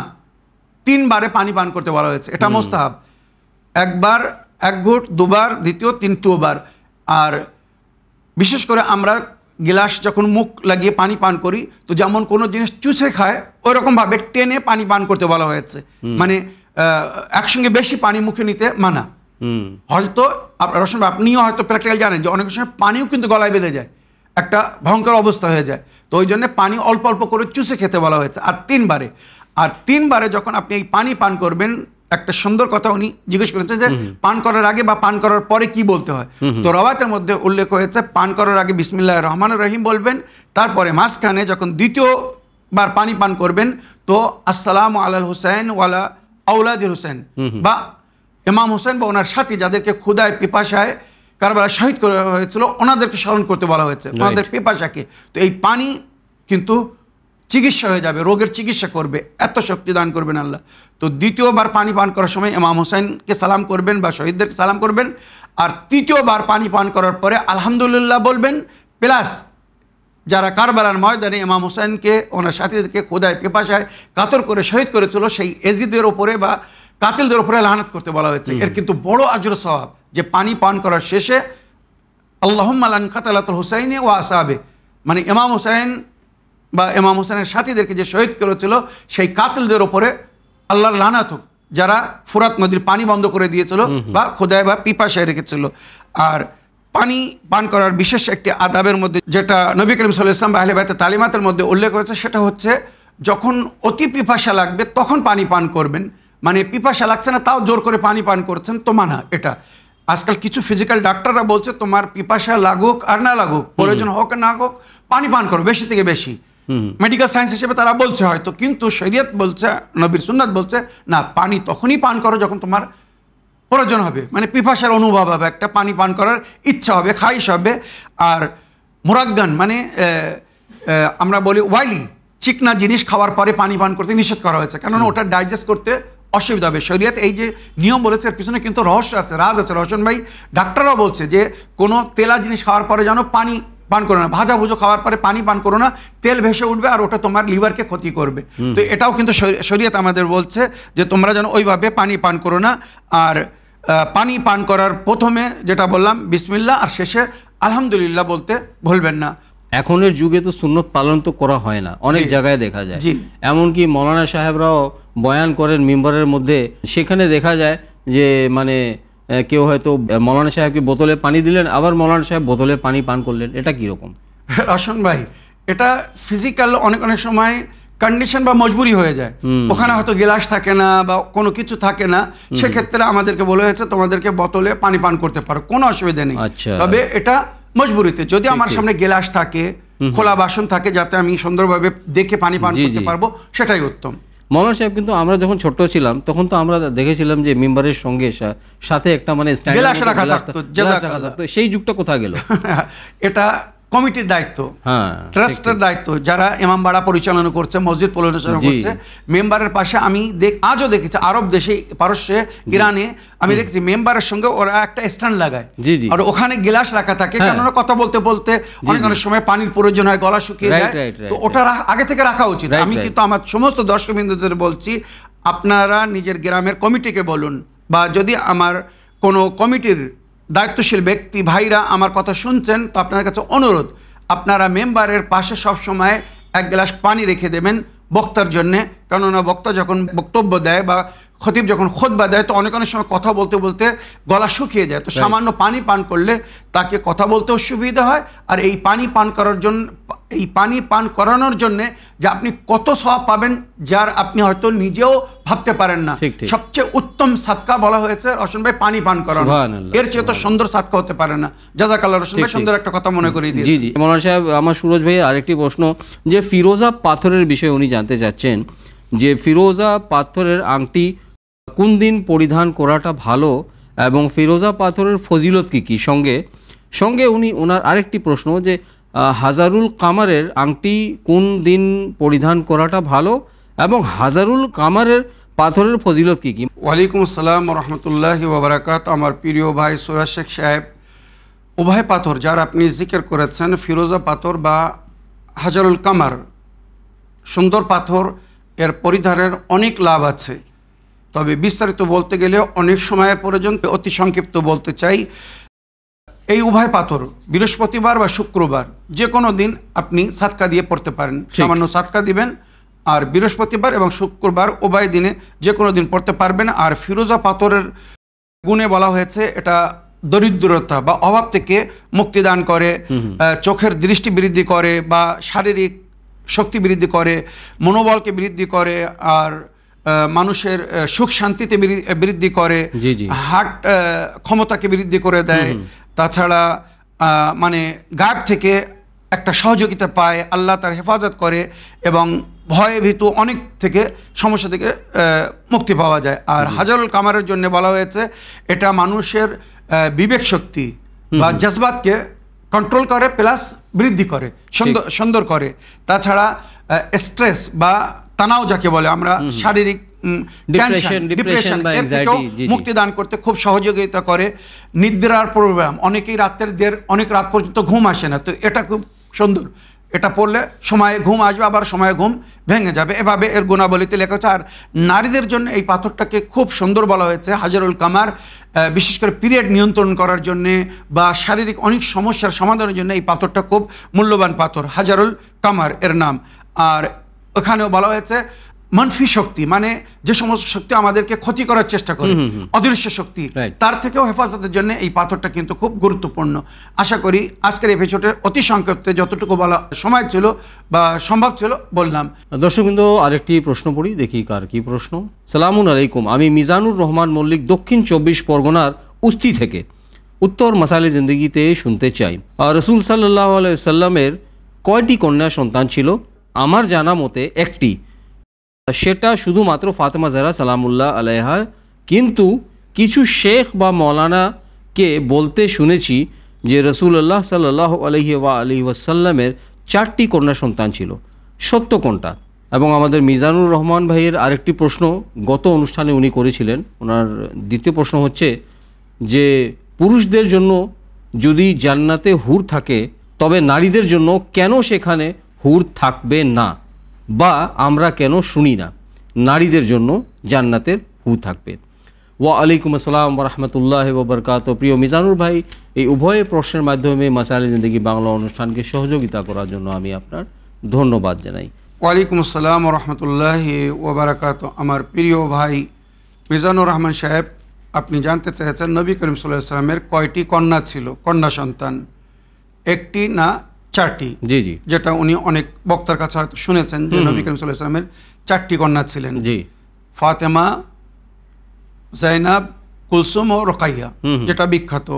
3 বারে পানি পান করতে বলা হয়েছে, এটা মোস্তাহাব। 1 বার 1 ঘুট, 2 বার, দ্বিতীয় 3য় বার। আর বিশেষ করে আমরা গিলাস যখন মুখ লাগিয়ে পানি পান করি তো যেমন কোনো জিনিস চুষে খায় ওই রকমভাবে টেনে পানি পান করতে বলা হয়েছে, মানে একসঙ্গে বেশি পানি মুখে নিতে মানা। হয়তো রোশন ভাই আপনিও হয়তো প্র্যাকটিক্যাল জানেন যে অনেক সময় পানিও কিন্তু গলায় বেঁধে যায়, একটা ভয়ঙ্কর অবস্থা হয়ে যায়, তো ওই জন্য পানি অল্প অল্প করে চুষে খেতে বলা হয়েছে। আর 3 বারে, আর 3 বারে যখন আপনি এই পানি পান করবেন, একটা সুন্দর কথা উনি জিজ্ঞেস করেছেন যে পান করার আগে বা পান করার পরে কি বলতে হয়। তো রওয়ায়াতের মধ্যে উল্লেখ হয়েছে পান করার আগে বিসমিল্লাহির রহমানির রহিম বলবেন, তারপরে মাঝখানে যখন দ্বিতীয়বার পানি পান করবেন তো আসসালামু আলাল হুসাইন ওয়ালা আওলাদিল হুসাইন, বা ইমাম হোসেন বা ওনার সাথী যাদেরকে ক্ষুধায় পিপাসায় কারবালায় শহীদ করা হয়েছিল ওনাদেরকে স্মরণ করতে বলা হয়েছে, ওনাদের পিপাসাকে। তো এই পানি কিন্তু চিকিৎসা হয়ে যাবে, রোগের চিকিৎসা করবে, এত শক্তি দান করবেন আল্লাহ। তো দ্বিতীয়বার পানি পান করার সময় ইমাম হোসেনকে সালাম করবেন বা শহীদদেরকে সালাম করবেন, আর তৃতীয়বার পানি পান করার পরে আলহামদুলিল্লাহ বলবেন। প্লাস যারা কারবালার ময়দানে ইমাম হোসেনকে ওনার সাথীদেরকে ক্ষুধায় পিপাসায় কাতর করে শহীদ করেছিল সেই এজিদের ওপরে বা কাতিলদের উপরে লানত করতে বলা হয়েছে। এর কিন্তু বড় আজর সওয়াব যে পানি পান করার শেষে আল্লাহুম্মা লান কাতালাতুল হুসাইনি ওয়া আসহাবে, মানে ইমাম হোসেন বা ইমাম হোসেনের সাথীদেরকে যে শহীদ করেছিল সেই কাতিলদের উপরে আল্লাহর লানত হোক, যারা ফুরাত নদীর পানি বন্ধ করে দিয়েছিল বা ক্ষুধায় বা পিপাসায় রেখেছিল। আর পানি পান করার বিশেষ একটি আদাবের মধ্যে যেটা নবী করিম সাল্লাল্লাহু আলাইহি ওয়াসাল্লাম বা আহলে বাইতের তালিমাতের মধ্যে উল্লেখ হয়েছে সেটা হচ্ছে যখন অতি পিপাসা লাগবে তখন পানি পান করবেন, মানে পিপাসা লাগছে না তাও জোর করে পানি পান করছেন তো মানা। এটা আজকাল কিছু ফিজিক্যাল ডাক্তাররা বলছে তোমার পিপাসা লাগুক আর না লাগুক, প্রয়োজন হোক আর না হোক, পানি পান করো বেশি থেকে বেশি। মেডিকেল সায়েন্স হিসেবে তারা বলছে হয়তো, কিন্তু শরীয়ত বলছে, নবীর সুন্নাত বলছে না, পানি তখনই পান করো যখন তোমার প্রয়োজন হবে, মানে পিপাসার অনুভব হবে, একটা পানি পান করার ইচ্ছা হবে, খাইশ হবে। আর মুরাগ্গান মানে আমরা বলি ওয়াইলি, চিকনা জিনিস খাওয়ার পরে পানি পান করতে নিষেধ করা হয়েছে, কেননা ওটা ডাইজেস্ট করতে অসুবিধা হবে। শরীয়ত এই যে নিয়ম বলেছে এর পিছনে কিন্তু রহস্য আছে, রাজ আছে। রহস্যন ভাই ডাক্তাররাও বলছে যে কোনো তেলা জিনিস খাওয়ার পরে যেন পানি পান করো না, ভাজা ভুজো খাওয়ার পরে পানি পান করো না, তেল ভেসে উঠবে আর ওটা তোমার লিভারকে ক্ষতি করবে। তো এটাও কিন্তু শরীয়ত আমাদের বলছে যে তোমরা যেন ওইভাবে পানি পান করো না। আর পানি পান করার প্রথমে যেটা বললাম বিসমিল্লাহ, আর শেষে আলহামদুলিল্লাহ বলতে ভুলবেন না। এখনের যুগে তো সুন্নত পালন তো করা হয় না, অনেক জায়গায় দেখা যায়, এমনকি মৌলানা সাহেবরাও বয়ান করেন মিম্বরের মধ্যে, সেখানে দেখা যায় যে মানে কেউ হয়তো মৌলানা সাহেবকে বোতলে পানি দিলেন, আবার মৌলানা সাহেব বোতলে পানি পান করলেন, এটা কীরকম? রশন ভাই এটা ফিজিক্যাল অনেক সময় কন্ডিশন বা মজবুরি হয়ে যায়, ওখানে হয়তো গিলাস থাকে না বা কোনো কিছু থাকে না, সেক্ষেত্রে আমাদেরকে বলা হয়েছে তোমাদেরকে বোতলে পানি পান করতে পারো, কোনো অসুবিধা নেই। তবে এটা মজবুরিতে, যদি আমার সামনে গিলাস থাকে, খোলা বাসন থাকে, যাতে আমি সুন্দরভাবে দেখে পানি পান করতে পারবো, সেটাই উত্তম। মৌলানা সাহেব কিন্তু আমরা যখন ছোট ছিলাম তখন তো আমরা দেখেছিলাম যে মেম্বারের সঙ্গে সাথে একটা মানে গিলাস রাখা থাকতো, সেই যুগটা কোথায় গেল? এটা কমিটির দায়িত্ব, ট্রাস্টের দায়িত্ব, যারা ইমামবাড়া পরিচালনা করছে, মসজিদ পরিচালনা করছে, মেম্বারের পাশে আমি আজও দেখেছি আরব দেশে, পারস্যে, ইরানে আমি দেখেছি মেম্বারের সঙ্গে ওরা একটা স্ট্যান্ড লাগায়, আর ওখানে গিলাস রাখা থাকে, কেননা কথা বলতে বলতে অনেক সময় পানির প্রয়োজন হয়, গলা শুকিয়ে যায়, তো ওটা আগে থেকে রাখা উচিত। আমি কিন্তু আমার সমস্ত দর্শকবৃন্দদের বলছি, আপনারা নিজের গ্রামের কমিটিকে বলুন, বা যদি আমার কোনো কমিটির দায়িত্বশীল ব্যক্তি ভাইরা আমার কথা শুনছেন, তো আপনার কাছে অনুরোধ, আপনারা মেম্বারের পাশে সবসময় 1 গ্লাস পানি রেখে দেবেন বক্তার জন্যে, কেননা বক্তা যখন বক্তব্য দেয় বা খতিব যখন খুতবা দেয় তো অনেক সময় কথা বলতে বলতে গলা শুকিয়ে যায়, তো সামান্য পানি পান করলে তাকে কথা বলতেও সুবিধা হয়। আর এই পানি পান করানোর জন্য যে আপনি কত সওয়াব পাবেন যার আপনি হয়তো নিজেও ভাবতে পারেন না। সবচেয়ে উত্তম সাদকা বলা হয়েছে রশন ভাই পানি পান করানো, এর চেয়ে তো সুন্দর সাদকা হতে পারে না। জাযাকাল্লাহ রশন ভাই, সুন্দর একটা কথা মনে করিয়ে দিয়েছেন। জি জি মৌলানা সাহেব, আমার সুরজ ভাই আরেকটি প্রশ্ন, যে ফিরোজা পাথরের বিষয়ে উনি জানতে চাচ্ছেন যে ফিরোজা পাথরের আংটি কোন দিন পরিধান করাটা ভালো এবং ফিরোজা পাথরের ফজিলত কী সঙ্গে ওনার আরেকটি প্রশ্ন যে হাজারুল কামারের আংটি কোন দিন পরিধান করাটা ভালো এবং হাজারুল কামারের পাথরের ফজিলত কী? ওয়ালাইকুম আসসালাম ওয়া রাহমাতুল্লাহি ওয়া বারাকাতুহু। আমার প্রিয় ভাই সুরাজ শেখ সাহেব, উভয় পাথর যার আপনি জিকির করেছেন, ফিরোজা পাথর বা হাজারুল কামার, সুন্দর পাথর, এর পরিধানের অনেক লাভ আছে। তবে বিস্তারিত বলতে গেলে অনেক সময়ের প্রয়োজন, অতি সংক্ষিপ্ত বলতে চাই। এই উভয় পাথর বৃহস্পতিবার বা শুক্রবার যে কোনো দিন আপনি সাদকা দিয়ে পড়তে পারেন, সামান্য সাদকা দিবেন। আর বৃহস্পতিবার এবং শুক্রবার উভয় দিনে যে কোনো দিন পড়তে পারবেন। আর ফিরোজা পাথরের গুণে বলা হয়েছে এটা দরিদ্রতা বা অভাব থেকে মুক্তিদান করে, চোখের দৃষ্টি বৃদ্ধি করে বা শারীরিক শক্তি বৃদ্ধি করে, মনোবলকে বৃদ্ধি করে, আর মানুষের সুখ শান্তিতে বৃদ্ধি করে, হার্ট ক্ষমতাকে বৃদ্ধি করে দেয়। তাছাড়া মানে গায়েব থেকে একটা সহযোগিতা পায়, আল্লাহ তার হেফাজত করে এবং ভয়ে ভীতু অনেক থেকে সমস্যা থেকে মুক্তি পাওয়া যায়। আর হাজারুল কামারের জন্য বলা হয়েছে এটা মানুষের বিবেক শক্তি বা জজবাতকে কন্ট্রোল করে প্লাস বৃদ্ধি করে, সুন্দর করে। তাছাড়া স্ট্রেস বা তানাও যাকে বলে আমরা, শারীরিক ডিপ্রেশন এর থেকেও মুক্তিদান করতে খুব সহযোগিতা করে। নিদ্রার প্রোগ্রাম, অনেকেই অনেক রাত পর্যন্ত ঘুম আসে না, তো এটা খুব সুন্দর। এটা পড়লে সময়ে ঘুম আসবে, আবার সময়ে ঘুম ভেঙে যাবে, এভাবে এর গুণাবলীতে লেখা হচ্ছে। আর নারীদের জন্য এই পাথরটাকে খুব সুন্দর বলা হয়েছে হাজারুল কামার, বিশেষ করে পিরিয়ড নিয়ন্ত্রণ করার জন্যে বা শারীরিক অনেক সমস্যার সমাধানের জন্য এই পাথরটা খুব মূল্যবান পাথর, হাজারুল কামার এর নাম। আর ওখানেও বলা হয়েছে মানফি শক্তি, মানে যে সমস্ত শক্তি আমাদেরকে ক্ষতি করার চেষ্টা করে, অদৃশ্য শক্তি, তার থেকেও হেফাজতের জন্য এই পাথরটা কিন্তু খুব গুরুত্বপূর্ণ। আশা করি আজকের এপিসোডে অতি সংক্ষেপে যতটুকু বলা সময় ছিল বা সম্ভব ছিল বললাম। দর্শকবৃন্দ, আরেকটি প্রশ্ন পড়ি, দেখি কার কি প্রশ্ন। সালামুন আলাইকুম, আমি মিজানুর রহমান মল্লিক, দক্ষিণ 24 পরগনার উস্তি থেকে উত্তর মাসালে জিন্দগিতে শুনতে চাই, রসুল সাল্লাল্লাহু আলাইহি সাল্লামের কয়টি কন্যা সন্তান ছিল? আমার জানা মতে একটি, সেটা শুধুমাত্র ফাতেমা জাহরা সালামুল্লাহ আলাইহা, কিন্তু কিছু শেখ বা মৌলানাকে বলতে শুনেছি যে রসুল্লাহ সাল্লাল্লাহু আলাইহি ওয়াসাল্লামের 4টি কন্যা সন্তান ছিল, সত্য কোনটা? এবং আমাদের মিজানুর রহমান ভাইয়ের আরেকটি প্রশ্ন গত অনুষ্ঠানে উনি করেছিলেন, ওনার দ্বিতীয় প্রশ্ন হচ্ছে যে পুরুষদের জন্য যদি জান্নাতে হুর থাকে তবে নারীদের জন্য কেন সেখানে হুর থাকবে না, বা আমরা কেন শুনি না নারীদের জন্য জান্নাতের হুর থাকবে? ওয়া আলাইকুম আসসালাম ওয়া রাহমাতুল্লাহি ওয়া বারাকাতুহু। প্রিয় মিজানুর ভাই, এই উভয় প্রশ্নের মাধ্যমে মাসালে জিন্দেগি বাংলা অনুষ্ঠানকে সহযোগিতা করার জন্য আমি আপনার ধন্যবাদ জানাই। ওয়ালাইকুম আসসালাম ওয়া রাহমাতুল্লাহি ওয়া বারাকাতুহু। আমার প্রিয় ভাই মিজানুর রহমান সাহেব, আপনি জানতে চেয়েছেন নবী করিম সাল্লাল্লাহু আলাইহি ওয়াসাল্লামের কয়টি কন্যা ছিল, কন্যা সন্তান? একটি না 4টি? জি জি, যেটা উনি অনেক বক্তার কাছে হয়তো শুনেছেন যে নবী করিম সাল্লাল্লাহু আলাইহি ওয়াসাল্লামের 4টি কন্যা ছিলেন। জি, ফাতেমা, জাইনাব, কুলসুম ও রোকাইয়া, যেটা বিখ্যাত।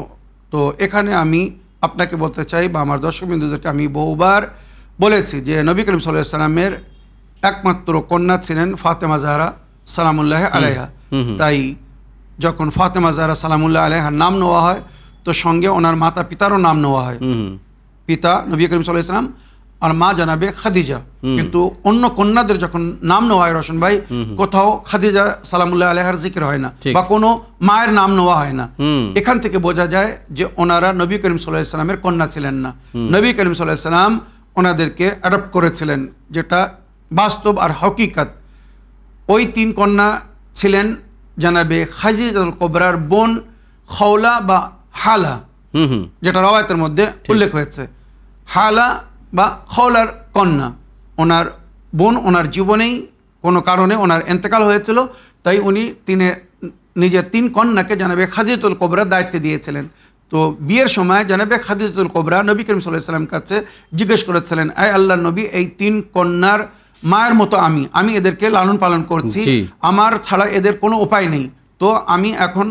তো এখানে আমি আপনাকে বলতে চাই বা আমার দর্শকবৃন্দদেরকে আমি বহুবার বলেছি যে নবী করিম সাল্লাল্লাহু আলাইহি ওয়াসাল্লামের একমাত্র কন্যা ছিলেন ফাতেমা জাহরা সালামুল্লাহ আলাইহা। তাই যখন ফাতেমা জাহরা সালামুল্লাহ আলাইহার নাম নেওয়া হয় তো সঙ্গে ওনার মাতা পিতারও নাম নেওয়া হয়। পিতা নবী করিম সাল্লাল্লাহু আলাইহি ওয়াসাল্লাম আর মা জানাবে খাদিজা। কিন্তু অন্য কন্যাদের যখন নাম নেওয়া হয় রোশন ভাই, কোথাও খাদিজা সালামুল্লাহ আলাইহার জিকির হয় না বা কোনো মায়ের নাম নেওয়া হয় না। এখান থেকে বোঝা যায় যে ওনারা নবী করিম সাল্লাল্লাহু আলাইহি ওয়াসাল্লামের কন্যা ছিলেন না। নবী করিম সাল্লাল্লাহু আলাইহি ওয়াসাল্লাম ওনাদেরকে অ্যাডপ্ট করেছিলেন, যেটা বাস্তব আর হকিকত। ওই 3 কন্যা ছিলেন জানাবে খাদিজাতুল কুবরার বোন খাওলা বা হালা, যেটা রওয়ায়াতের মধ্যে উল্লেখ হয়েছে। হালা বা খাওলার কন্যা, ওনার বোন ওনার জীবনেই কোনো কারণে ওনার ইন্তেকাল হয়েছিল, তাই উনি নিজের 3 কন্যাকে জনাবে খাদিজাতুল কুবরার দায়িত্ব দিয়েছিলেন। তো বিয়ের সময় জনাবে খাদিজাতুল কুবরা নবী করিম সাল্লাল্লাহু আলাইহি ওয়াসাল্লাম কাছে জিজ্ঞেস করেছিলেন, আয় আল্লাহর নবী, এই 3 কন্যার মায়ের মতো আমি এদেরকে লালন পালন করছি, আমার ছাড়া এদের কোনো উপায় নেই, তো আমি এখন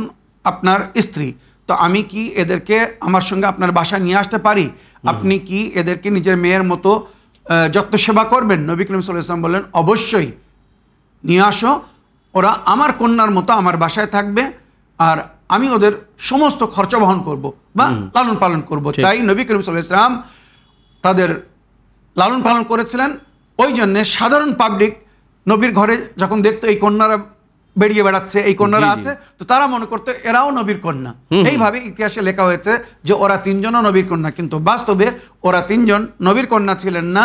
আপনার স্ত্রী, তো আমি কি এদেরকে আমার সঙ্গে আপনার বাসায় নিয়ে আসতে পারি? আপনি কি এদেরকে নিজের মেয়ের মতো যত্ন সেবা করবেন? নবী করিম সাল্লাল্লাহু আলাইহি ওয়াসাল্লাম বললেন, অবশ্যই নিয়ে আসো, ওরা আমার কন্যার মতো আমার বাসায় থাকবে, আর আমি ওদের সমস্ত খরচ বহন করব বা লালন পালন করব। তাই নবী করিম সাল্লাল্লাহু আলাইহি ওয়াসাল্লাম তাদের লালন পালন করেছিলেন। ওই জন্যে সাধারণ পাবলিক নবীর ঘরে যখন দেখতো এই কন্যারা বেরিয়ে বেড়াচ্ছে, এই কন্যারা আছে, তো তারা মনে করতো এরাও নবীর কন্যা। এইভাবে ইতিহাসে লেখা হয়েছে যে ওরা 3 জনও নবীর কন্যা, কিন্তু বাস্তবে ওরা 3 জন নবীর কন্যা ছিলেন না।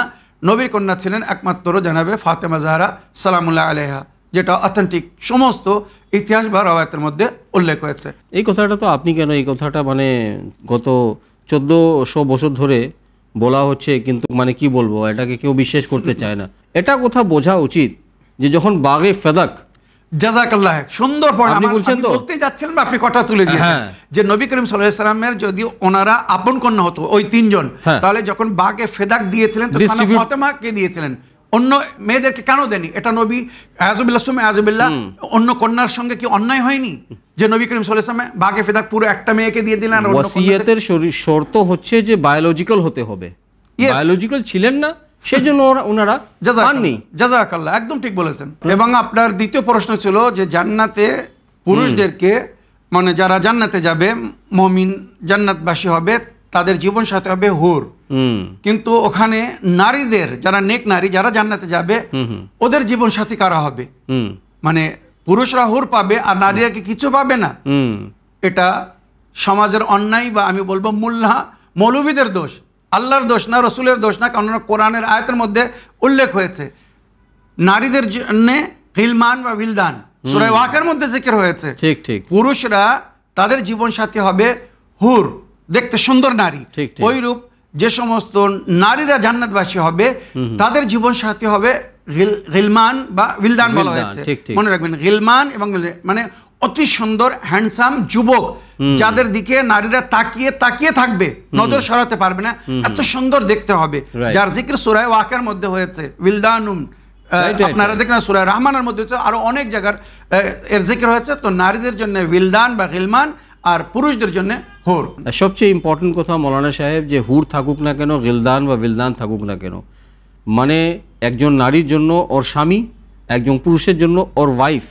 নবীর কন্যা ছিলেন একমাত্র জনাবে ফাতেমা জাহরা সালামুল্লাহ আলাইহা, যেটা অথেন্টিক সমস্ত ইতিহাস বা রওয়ায়াতের মধ্যে উল্লেখ হয়েছে। এই কথাটা তো আপনি কেন এই কথাটা মানে গত 1400 বছর ধরে বলা হচ্ছে, কিন্তু মানে কি বলবো, এটাকে কেউ বিশ্বাস করতে চায় না। এটা কথা বোঝা উচিত যে যখন বাগে ফেদাক, জাযাকাল্লাহ, সুন্দর পয়েন্ট। আপনি বলছেন তো, বলতে যাচ্ছিলেন বা আপনি কথা তুলে দিয়েছেন যে নবী করিম সাল্লাল্লাহু আলাইহি ওয়াসাল্লামের যদি ওনারা আপন কন্যা হতো ওই 3 জন, তাহলে যখন বাগে ফেদাক দিয়েছিলেন তো ফাতেমাকে দিয়েছিলেন, অন্য মেয়েদেরকে কেন দেননি? এটা নবী আযবিল্লাহ অন্য কন্যার সঙ্গে কি অন্যায় হয়নি যে নবী করিম সাল্লাল্লাহু আলাইহি ওয়াসাল্লাম বাগে ফেদাক পুরো একটা মেয়েকে দিয়ে দিলেন? ওয়াসিয়াতের শর্ত হচ্ছে যে বায়োলজিক্যাল হতে হবে, বায়োলজিক্যাল ছিলেন না, সেজন্য ওনারা পাননি। জাযাকাল্লাহ, একদম ঠিক বলেছেন। এবং আপনার দ্বিতীয় প্রশ্ন ছিল যে জান্নাতে পুরুষদেরকে, মানে যারা জান্নাতে যাবে, মুমিন জান্নাতবাসী হবে, তাদের জীবন সাথী হবে হুর। কিন্তু ওখানে নারীদের, যারা নেক নারী, যারা জান্নাতে যাবে, ওদের জীবন সাথী কারা হবে? মানে পুরুষরা হুর পাবে আর নারীরা কি কিছু পাবে না? এটা সমাজের অন্যায়, বা আমি বলবো মৌলবীদের দোষ, আল্লাহর দোষ না, রসুলের দোষ না। কারণ কোরআনের আয়াতের মধ্যে উল্লেখ হয়েছে নারীদের জন্য গিলমান বা বিলদান, সূরা ওয়াকিয়ার মধ্যে জিকির হয়েছে। ঠিক ঠিক, পুরুষরা তাদের জীবন সাথী হবে হুর, দেখতে সুন্দর নারী। ওইরূপ যে সমস্ত নারীরা জান্নাতবাসী হবে তাদের জীবন সাথী হবে গিলমান বা বিলদান বলা হয়েছে। মনে রাখবেন, গিলমান এবং মানে অতি সুন্দর হ্যান্ডসাম যুবক, যাদের দিকে নারীরা তাকিয়ে তাকিয়ে থাকবে, নজর সরাতে পারবে না, এত সুন্দর দেখতে হবে, যার জিকির সূরা ওয়াকিয়ার মধ্যে হয়েছে। বিলদানুন, আপনারা দেখেন সূরা রহমানের মধ্যে হচ্ছে, আরো অনেক জায়গার এর জিকির হয়েছে। তো নারীদের জন্য বিলদান বা গিলমান, আর পুরুষদের জন্য হুর। সবচেয়ে ইম্পর্টেন্ট কথা মৌলানা সাহেব, যে হুর থাকুক না কেন, গিলদান বা বিলদান থাকুক না কেন, মানে একজন নারীর জন্য ওর স্বামী, একজন পুরুষের জন্য ওর ওয়াইফ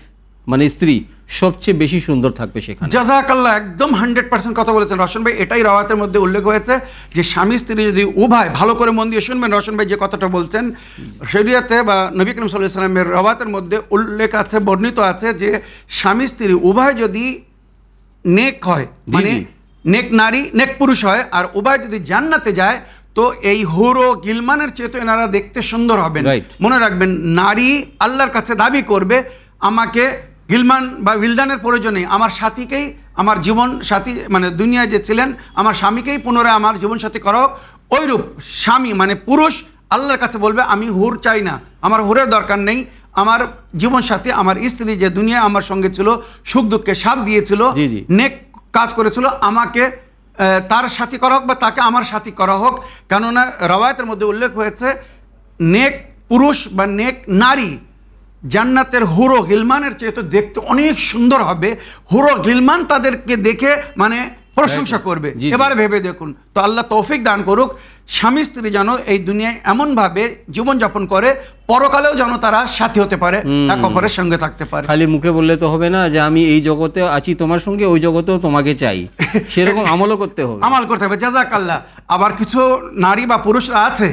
মানে স্ত্রী সবচেয়ে বেশি সুন্দর থাকবে সেখানে। জাযাকাল্লাহ, একদম 100% কথা বলেছেন রশন ভাই। এটাই রাওয়াতের মধ্যে উল্লেখ হয়েছে যে স্বামী স্ত্রী যদি উভয়, ভালো করে মন দিয়ে শুনবেন রশন ভাই যে কথাটা বলছেন, শরীয়তে বা নবী করিম সাল্লাল্লাহু আলাইহি ওয়াসাল্লামের রাওয়াতের মধ্যে উল্লেখ আছে, বর্ণিত আছে যে স্বামী স্ত্রী উভয় যদি নেক হয়, মানে নেক নারী নেক পুরুষ হয়, আর উভয় যদি জান্নাতে যায়, তো এই হুর ও গিলমানের চেয়ে এনারা দেখতে সুন্দর হবেন। মনে রাখবেন, নারী আল্লাহর কাছে দাবি করবে আমাকে গিলমান বা বিলদানের প্রয়োজনে, আমার সাথীকেই, আমার জীবন সাথী মানে দুনিয়ায় যে ছিলেন আমার স্বামীকেই পুনরায় আমার জীবন সাথী করা হোক। ওইরূপ স্বামী মানে পুরুষ আল্লাহর কাছে বলবে আমি হুর চাই না, আমার হুরের দরকার নেই, আমার জীবন সাথী, আমার স্ত্রী যে দুনিয়ায় আমার সঙ্গে ছিল, সুখ দুঃখে সাথ দিয়েছিল, নেক কাজ করেছিল, আমাকে তার সাথী করা হোক বা তাকে আমার সাথী করা হোক। কেননা রাওয়ায়াতের মধ্যে উল্লেখ হয়েছে নেক পুরুষ বা নেক নারী জান্নাতের হুরো গিলমানের চেয়ে তো দেখতে অনেক সুন্দর হবে। হুরো গিলমান তাদেরকে দেখে মানে প্রশংসা করবে। এবারে ভেবে দেখুন, তো আল্লাহ তৌফিক দান করুক, স্বামী স্ত্রী যেন এই দুনিয়ায় এমনভাবে জীবনযাপন করে পরকালেও যেন তারা সাথী হতে পারে, এক অপরের সঙ্গে থাকতে পারে। খালি মুখে বললে তো হবে না যে আমি এই জগতে আছি তোমার সঙ্গে, ওই জগতেও তোমাকে চাই, সেরকম আমলও করতে হবে, আমাল করতে হবে। জাযাকাল্লাহ। আবার কিছু নারী বা পুরুষরা আছে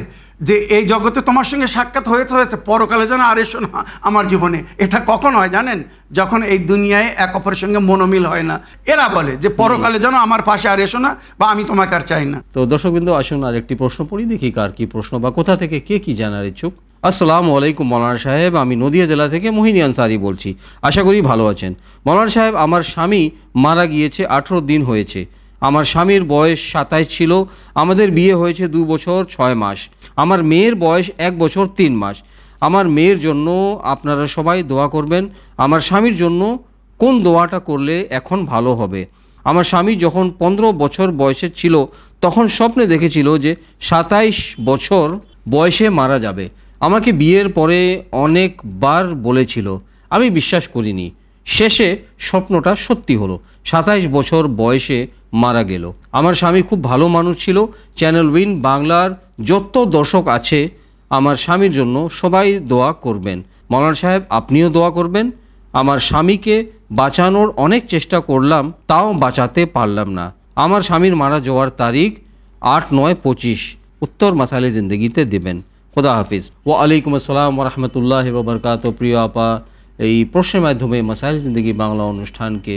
যে এই জগতে তোমার সঙ্গে সাক্ষাৎ হয়েছে, পরকালে যেন আর এসো না আমার জীবনে। এটা কখন হয় জানেন? যখন এই দুনিয়ায় এক অপরের সঙ্গে মনোমিল হয় না, এরা বলে যে পরকালে যেন আমার পাশে আর এসো না, বা আমি তোমাকে আর চাই না। তো দর্শকবৃন্দ, আসুন আর একটি প্রশ্ন পড়ি, দেখি কার কি প্রশ্ন বা কোথা থেকে কে কি জানার ইচ্ছুক। আসসালামু আলাইকুম মৌলানা সাহেব, আমি নদিয়া জেলা থেকে মোহিনী আনসারি বলছি, আশা করি ভালো আছেন। মৌলানা সাহেব, আমার স্বামী মারা গিয়েছে, 18 দিন হয়েছে। আমার স্বামীর বয়স 27 ছিল, আমাদের বিয়ে হয়েছে 2 বছর 6 মাস। আমার মেয়ের বয়স 1 বছর 3 মাস। আমার মেয়ের জন্য আপনারা সবাই দোয়া করবেন। আমার স্বামীর জন্য কোন দোয়াটা করলে এখন ভালো হবে? আমার স্বামী যখন 15 বছর বয়সে ছিল তখন স্বপ্নে দেখেছিল যে 27 বছর বয়সে মারা যাবে। আমাকে বিয়ের পরে অনেকবার বলেছিল, আমি বিশ্বাস করিনি। শেষে স্বপ্নটা সত্যি হলো, 27 বছর বয়সে মারা গেল। আমার স্বামী খুব ভালো মানুষ ছিল। চ্যানেল উইন বাংলার যত দর্শক আছে আমার স্বামীর জন্য সবাই দোয়া করবেন। মৌলানা সাহেব আপনিও দোয়া করবেন। আমার স্বামীকে বাঁচানোর অনেক চেষ্টা করলাম, তাও বাঁচাতে পারলাম না। আমার স্বামীর মারা যাওয়ার তারিখ 8-9-25। উত্তর মাসাইলে জিন্দগিতে দেবেন। খোদা হাফিজ। ওয়ালাইকুম আসসালাম ওরহমতুল্লাহ ওবরকাত। প্রিয় আপা, এই প্রশ্নের মাধ্যমে মাসাইল জিন্দগি বাংলা অনুষ্ঠানকে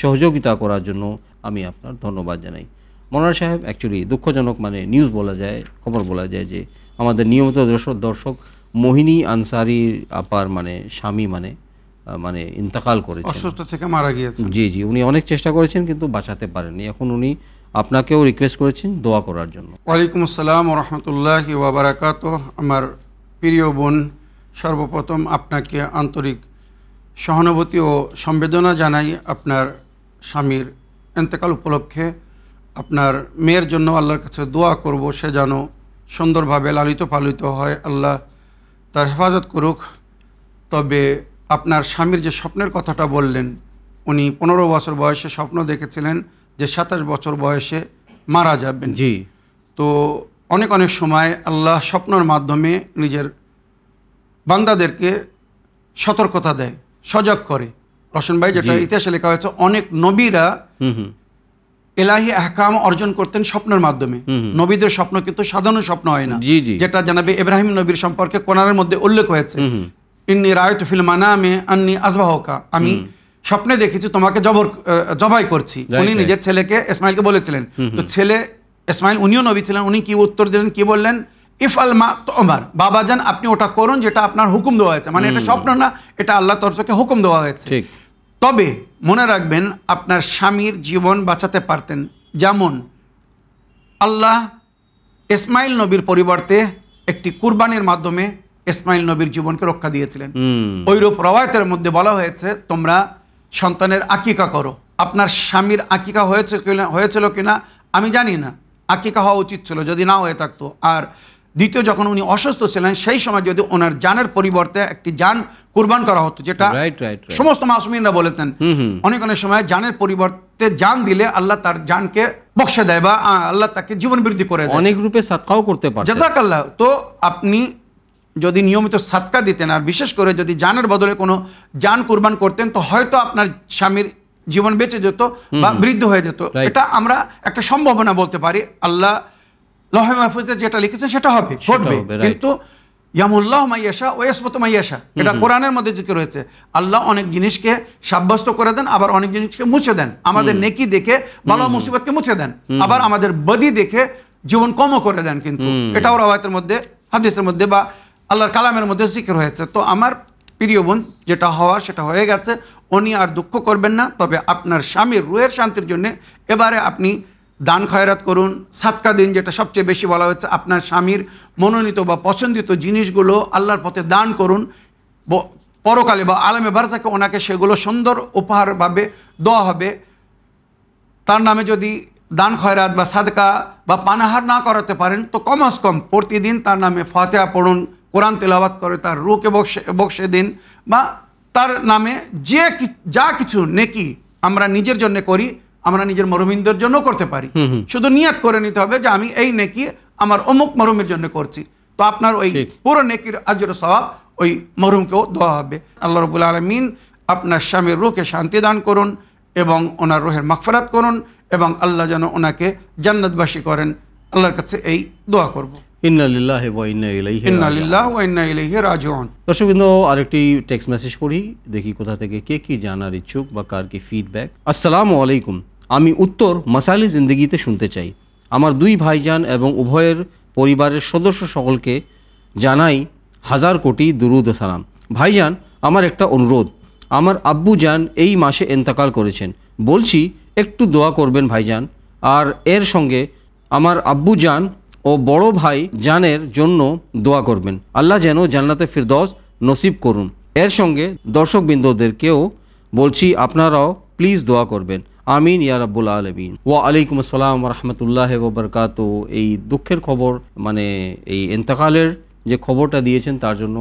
সহযোগিতা করার জন্য আমি আপনার ধন্যবাদ জানাই। মনোয়ার সাহেব, অ্যাকচুয়ালি দুঃখজনক নিউজ বলা যায়, খবর বলা যায় যে আমাদের নিয়মিত দর্শক মোহিনী আনসারির আপার স্বামী ইন্তেকাল করেছেন, অসুস্থ থেকে মারা গিয়েছেন। জি জি, উনি অনেক চেষ্টা করেছেন কিন্তু বাঁচাতে পারেননি। এখন উনি আপনাকেও রিকোয়েস্ট করেছেন দোয়া করার জন্য। ওয়ালাইকুম আসসালাম ওরহমতুল্লাহি ওয়া বারাকাতুহু। আমার প্রিয় বোন, সর্বপ্রথম আপনাকে আন্তরিক সহানুভূতি ও সংবেদনা জানাই আপনার স্বামীর ইন্তেকাল উপলক্ষে। আপনার মেয়ের জন্য আল্লাহর কাছে দোয়া করব, সে যেন সুন্দরভাবে লালিত পালিত হয়, আল্লাহ তার হেফাজত করুক। তবে আপনার স্বামীর যে স্বপ্নের কথাটা বললেন, উনি 15 বছর বয়সে স্বপ্ন দেখেছিলেন যে 27 বছর বয়সে মারা যাবেন। জি। তো অনেক অনেক সময় আল্লাহ স্বপ্নের মাধ্যমে নিজের বান্দাদেরকে সতর্কতা দেয়, সজাগ করে। রোশন ভাই, যেটা ইতিহাসে লেখা হয়েছে, অনেক নবীরা এলাহি আহকাম অর্জন করতেন স্বপ্নের মাধ্যমে। নবীদের স্বপ্ন কিন্তু সাধারণ স্বপ্ন হয় না, যেটা জানাবে ইব্রাহিম নবীর সম্পর্কে কোরআনের মধ্যে উল্লেখ হয়েছে, ইন্নী রাআইতু ফিল মানামি আন্নী আযবাহুকা, আমি স্বপ্নে দেখেছি তোমাকে জবাই করছি। উনি নিজের ছেলেকে ইসমাইলকে বলেছিলেন। তো ছেলে ইসমাইল, উনিও নবী ছিলেন, উনি কি উত্তর দিলেন, কি বললেন? ইফআল মা তুমার, বাবাজান আপনি ওটা করুন যেটা আপনার হুকুম দেওয়া হয়েছে। এটা স্বপ্ন না, এটা আল্লাহর তরফ থেকে হুকুম দেওয়া হয়েছে। তবে মনে রাখবেন, আপনার স্বামীর জীবন বাঁচাতে পারতেন। যেমন আল্লাহ ইসমাইল নবীর পরিবর্তে একটি কুরবানির মাধ্যমে ইসমাইল নবীর জীবনকে রক্ষা দিয়েছিলেন। ওইরূপ রওয়ায়াতের মধ্যে বলা হয়েছে, তোমরা সন্তানের আকিকা করো। আপনার স্বামীর আকিকা হয়েছিল কিনা আমি জানি না, আকিকা হওয়া উচিত ছিল যদি না হয়ে থাকতো। আর দ্বিতীয়, যখন উনি অসুস্থ ছিলেন সেই সময় যদি ওনার জানের পরিবর্তে একটি জান কুরবান করা হতো, যেটা সমস্ত মাসুমিনরা বলেছেন, অনেক অনেক সময় জানের পরিবর্তে জান দিলে আল্লাহ তার জানকে বক্সে দেয় বা আল্লাহ তাকে জীবন বৃদ্ধি করে দেয়, অনেক রূপে সাদকাও করতে পারে। জাযাকাল্লাহ। তো আপনি যদি নিয়মিত সাদকা দিতেন, আর বিশেষ করে যদি জানের বদলে কোনো জান কুরবান করতেন, তো হয়তো আপনার স্বামীর জীবন বেঁচে যেত বা বৃদ্ধি হয়ে যেত। এটা আমরা একটা সম্ভাবনা বলতে পারি। আল্লাহ লৌহে মাহফুজে যেটা লিখেছেন সেটা হবে, ঘটবে। কিন্তু ইয়ামুল্লাহ মাইয়াশা ও ইয়াসবুতু মাইয়াশা, এটা কোরআনের মধ্যে জিকির হয়েছে। আল্লাহ অনেক জিনিসকে সাব্যস্ত করে দেন, আবার অনেক জিনিসকে মুছে দেন। আমাদের নেকি দেখে বালা মুসিবতকে মুছে দেন, আবার আমাদের বদি দেখে জীবন কমও করে দেন। কিন্তু এটাও রওয়ায়াতের মধ্যে, হাদিসের মধ্যে বা আল্লাহর কালামের মধ্যে জিকির হয়েছে। তো আমার প্রিয় বোন, যেটা হওয়া সেটা হয়ে গেছে, উনি আর দুঃখ করবেন না। তবে আপনার স্বামীর রুহের শান্তির জন্য এবারে আপনি দান খয়রাত করুন, সাদকা দিন, যেটা সবচেয়ে বেশি বলা হচ্ছে। আপনার স্বামীর মনোনীত বা পছন্দিত জিনিসগুলো আল্লাহর পথে দান করুন। পরকালে বা আলেমে বারজাকে ওনাকে সেগুলো সুন্দর উপহারভাবে দেওয়া হবে। তার নামে যদি দান খয়রাত বা সাদকা বা পানাহার না করাতে পারেন, তো কমস কম প্রতিদিন তার নামে ফাতিহা পড়ুন, কোরআন তেলাওয়াত করে তার রুহকে বকশে দিন, বা তার নামে যা কিছু নেকি আমরা নিজের জন্য করি, আমরা নিজের মরহুমিনদের জন্য করতে পারি। শুধু নিয়াত করে নিতে হবে যে আমি এই নেকি আমার অমুক মরহুমের জন্য করছি। তো আপনার ওই পুরো নেকির আজর সওয়াব ওই মরহুমকেও দেওয়া হবে। আল্লাহ রাব্বুল আলামিন আপনার স্বামীর রুহকে শান্তি দান করুন এবং ওনার রুহের মাগফিরাত করুন, এবং আল্লাহ যেন ওনাকে জান্নাতবাসী করেন। আল্লাহর কাছে এই দোয়া করব। ইন্না লিল্লাহি ওয়া ইন্না ইলাইহি রাজিউন। দর্শকবৃন্দ, আরেকটি টেক্সট মেসেজ পড়ি, দেখি কোথা থেকে কে কি জানার ইচ্ছুক বা কার কি ফিডব্যাক। আসসালামু আলাইকুম, আমি উত্তর মাসাইলে জিন্দেগিতে শুনতে চাই। আমার 2 ভাইজান এবং উভয়ের পরিবারের সদস্য সকলকে জানাই 1000 কোটি দুরুদ ও সালাম। ভাইজান, আমার একটা অনুরোধ, আমার আব্বু জান এই মাসে ইন্তেকাল করেছেন, বলছি একটু দোয়া করবেন ভাইজান। আর এর সঙ্গে আমার আব্বু জান ও বড় ভাই জানের জন্য দোয়া করবেন। আল্লাহ যেন জান্নাতে ফিরদৌস নসিব করুন। এর সঙ্গে দর্শকবৃন্দদেরকেও বলছি আপনারাও প্লিজ দোয়া করবেন। আমিন ইয়া রাব্বুল আলামিন। ওয়া আলাইকুম আসসালাম রাহমাতুল্লাহি ওয়া বারাকাতুহু। এই দুঃখের খবর, মানে এই ইন্তেকালের যে খবরটা দিয়েছেন তার জন্য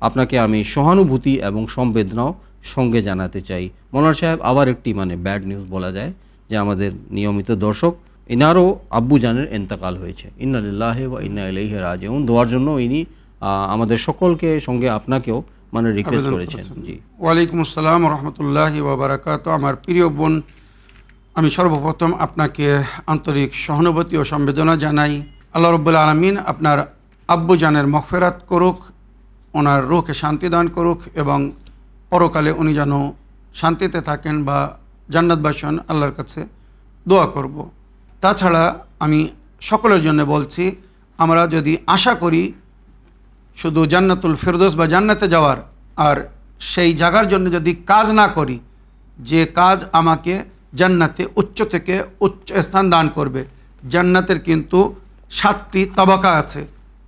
আপনাকে আমি সহানুভূতি এবং সংবেদনাও সঙ্গে জানাতে চাই। মনোয়ার সাহেব, আবার একটি মানে ব্যাড নিউজ বলা যায় যে আমাদের নিয়মিত দর্শক, ইনারও আব্বু জানের ইন্তেকাল হয়েছে। ইন্না লিল্লাহি ওয়া ইন্না ইলাইহি রাজিউন। দোয়ার জন্য ইনি আমাদের সকলকে, সঙ্গে আপনাকেও মানে রিকোয়েস্ট করেছেন। জি, ওয়ালাইকুম আসসালাম রহমতুল্লাহি ওয়া বারাকাতুহু। আমার প্রিয় বোন, আমি সর্বপ্রথম আপনাকে আন্তরিক সহানুভূতি ও সংবেদনা জানাই। আল্লাহ রাব্বুল আলামিন আপনার আব্বু জানের মাগফিরাত করুক, ওনার রূহকে শান্তি দান করুক এবং পরকালে উনি যেন শান্তিতে থাকেন বা জান্নাতবাসী হন, আল্লাহর কাছে দোয়া করব। তাছাড়া আমি সকলের জন্য বলছি, আমরা যদি আশা করি শুধু জান্নাতুল ফিরদৌস বা জান্নাতে যাওয়ার, আর সেই জায়গার জন্য যদি কাজ না করি, যে কাজ আমাকে জান্নাতে উচ্চ থেকে উচ্চ স্থান দান করবে। জান্নাতের কিন্তু 7টি তবকা আছে,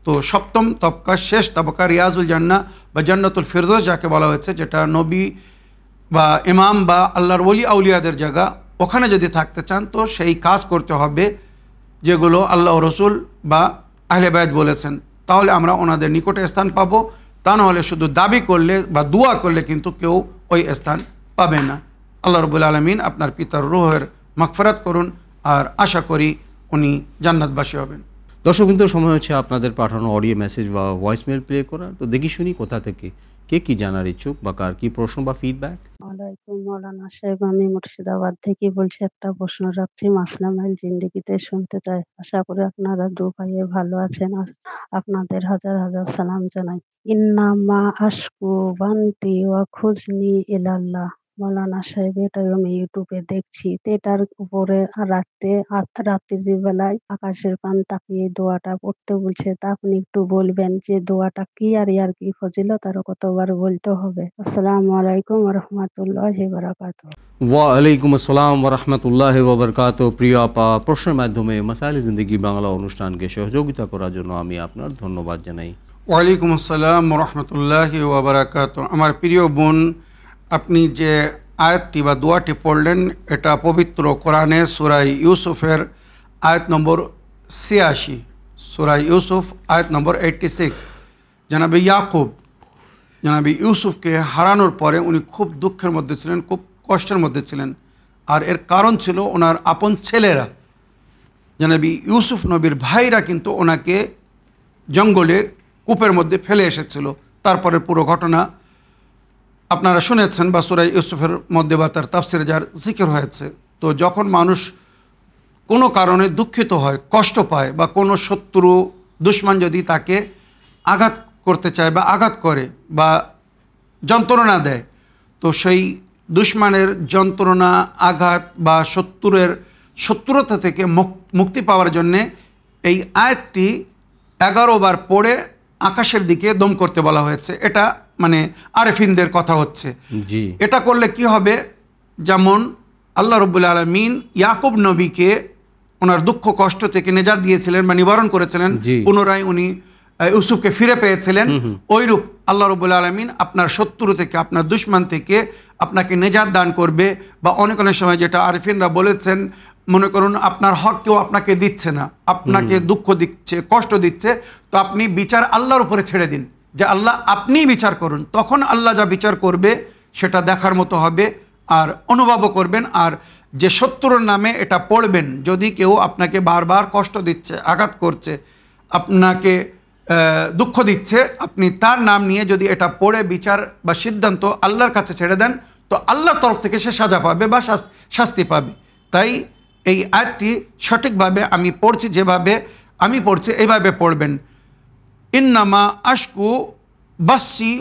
তো 7ম তবকা, শেষ তবকা রিয়াজুল জান্নাহ বা জান্নাতুল ফিরদৌস যাকে বলা হয়েছে, যেটা নবী বা ইমাম বা আল্লাহর ওলি আউলিয়াদের জায়গা, ওখানে যদি থাকতে চান তো সেই কাজ করতে হবে যেগুলো আল্লাহ রসুল বা আহলে বায়ত বলেছেন, তাহলে আমরা ওনাদের নিকটে স্থান পাবো। তা নাহলে শুধু দাবি করলে বা দোয়া করলে কিন্তু কেউ ওই স্থান পাবে না। আল্লাহ রাব্বুল আলামিন আপনার পিতার রূহের মাগফিরাত করুন, আর আশা করি উনি জান্নাতবাসী হবেন। দর্শক বিন্দু, সময় হচ্ছে আপনাদের পাঠানো অডিও মেসেজ বা ভয়েসমেল প্লে করার। তো দেখি শুনি কোথা থেকে কে কি জানার ইচ্ছুক বা কার কি প্রশ্ন বা ফিডব্যাক। ওয়ালাইকুম মৌলানা সাহেব, আমি মুর্শিদাবাদ থেকে বলছি। একটা প্রশ্ন রাখছি, মাসলামাইল জিন্দেগিতে শুনতে চাই। আশা করি আপনারা দু ভাইয়ে ভালো আছেন। আপনাদের হাজার হাজার সালাম জানাই। ইন্নামা আশকু বান্তি ওয়া খুজনি ইলাল্লাহ। মৌলানা সাহেব, এটাই আমি ইউটিউবে দেখছি, তো এটার উপরে রাত্রির বেলায় আকাশের পান তাকিয়ে দোয়াটা পড়তে বলছে, তা আপনি একটু বলবেন যে দোয়াটা কি, আর ইয়ার কি ফজিলত, আর কতবার বলতে হবে? আসসালামু আলাইকুম ওয়া রাহমাতুল্লাহি ওয়া বারাকাতুহু। ওয়া আলাইকুম আসসালাম ওয়া রাহমাতুল্লাহি ওয়া বারাকাতুহু। প্রিয় আপা, প্রশ্নের মাধ্যমে মাসাইল জিন্দেগি বাংলা অনুষ্ঠানকে সহযোগিতা করার জন্য আমি আপনার ধন্যবাদ জানাই। ওয়ালাইকুম আসসালাম রহমতুল্লাহি ওয়া বারাকাতুহু। আমার প্রিয় বোন, আপনি যে আয়াতটি বা দোয়াটি পড়লেন, এটা পবিত্র কোরআনে সূরা ইউসুফের আয়াত নম্বর 86, সূরা ইউসুফ আয়াত নম্বর 86। জনাবে ইউসুফকে হারানোর পরে উনি খুব দুঃখের মধ্যে ছিলেন, খুব কষ্টের মধ্যে ছিলেন। আর এর কারণ ছিল ওনার আপন ছেলেরা, জনাবি ইউসুফ নবীর ভাইরা কিন্তু ওনাকে জঙ্গলে কূপের মধ্যে ফেলে এসেছিল। তারপরে পুরো ঘটনা আপনারা শুনেছেন বা সূরা ইউসুফের মধ্যে বা তার তাফসিরে যার জিকির হয়েছে। তো যখন মানুষ কোনো কারণে দুঃখিত হয়, কষ্ট পায়, বা কোনো শত্রু দুশমন যদি তাকে আঘাত করতে চায় বা আঘাত করে বা যন্ত্রণা দেয়, তো সেই দুশমনের যন্ত্রণা, আঘাত বা শত্রুতা থেকে মুক্তি পাওয়ার জন্যে এই আয়াতটি 11 বার পড়ে আকাশের দিকে দম করতে বলা হয়েছে। এটা মানে আরেফিনদের কথা হচ্ছে। জি, এটা করলে কি হবে, যেমন আল্লাহ রাব্বুল আলামিন ইয়াকুব নবীকে ওনার দুঃখ কষ্ট থেকে নেজাত দিয়েছিলেন বা নিবারণ করেছিলেন, পুনরায় উনি ইউসুফকে ফিরে পেয়েছিলেন, ওইরূপ আল্লাহ রাব্বুল আলামিন আপনার শত্রু থেকে, আপনার দুশমন থেকে আপনাকে নেজাত দান করবে। বা অনেক সময় যেটা আরিফিনরা বলেছেন, মনে করুন আপনার হক কেউ আপনাকে দিচ্ছে না, আপনাকে দুঃখ দিচ্ছে, কষ্ট দিচ্ছে, তো আপনি বিচার আল্লাহর উপরে ছেড়ে দিন, যে আল্লাহ আপনিই বিচার করুন। তখন আল্লাহ যা বিচার করবে সেটা দেখার মতো হবে আর অনুভবও করবেন। আর যে শত্রুর নামে এটা পড়বেন, যদি কেউ আপনাকে বারবার কষ্ট দিচ্ছে, আঘাত করছে, আপনাকে দুঃখ দিচ্ছে, আপনি তার নাম নিয়ে যদি এটা পড়ে বিচার বা সিদ্ধান্ত আল্লাহর কাছে ছেড়ে দেন, তো আল্লাহর তরফ থেকে সে সাজা পাবে বা শাস্তি পাবে। তাই এই আয়াতটি সঠিকভাবে আমি পড়ছি, যেভাবে আমি পড়ছি এইভাবে পড়বেন। ইন্নামা আশকু বাসি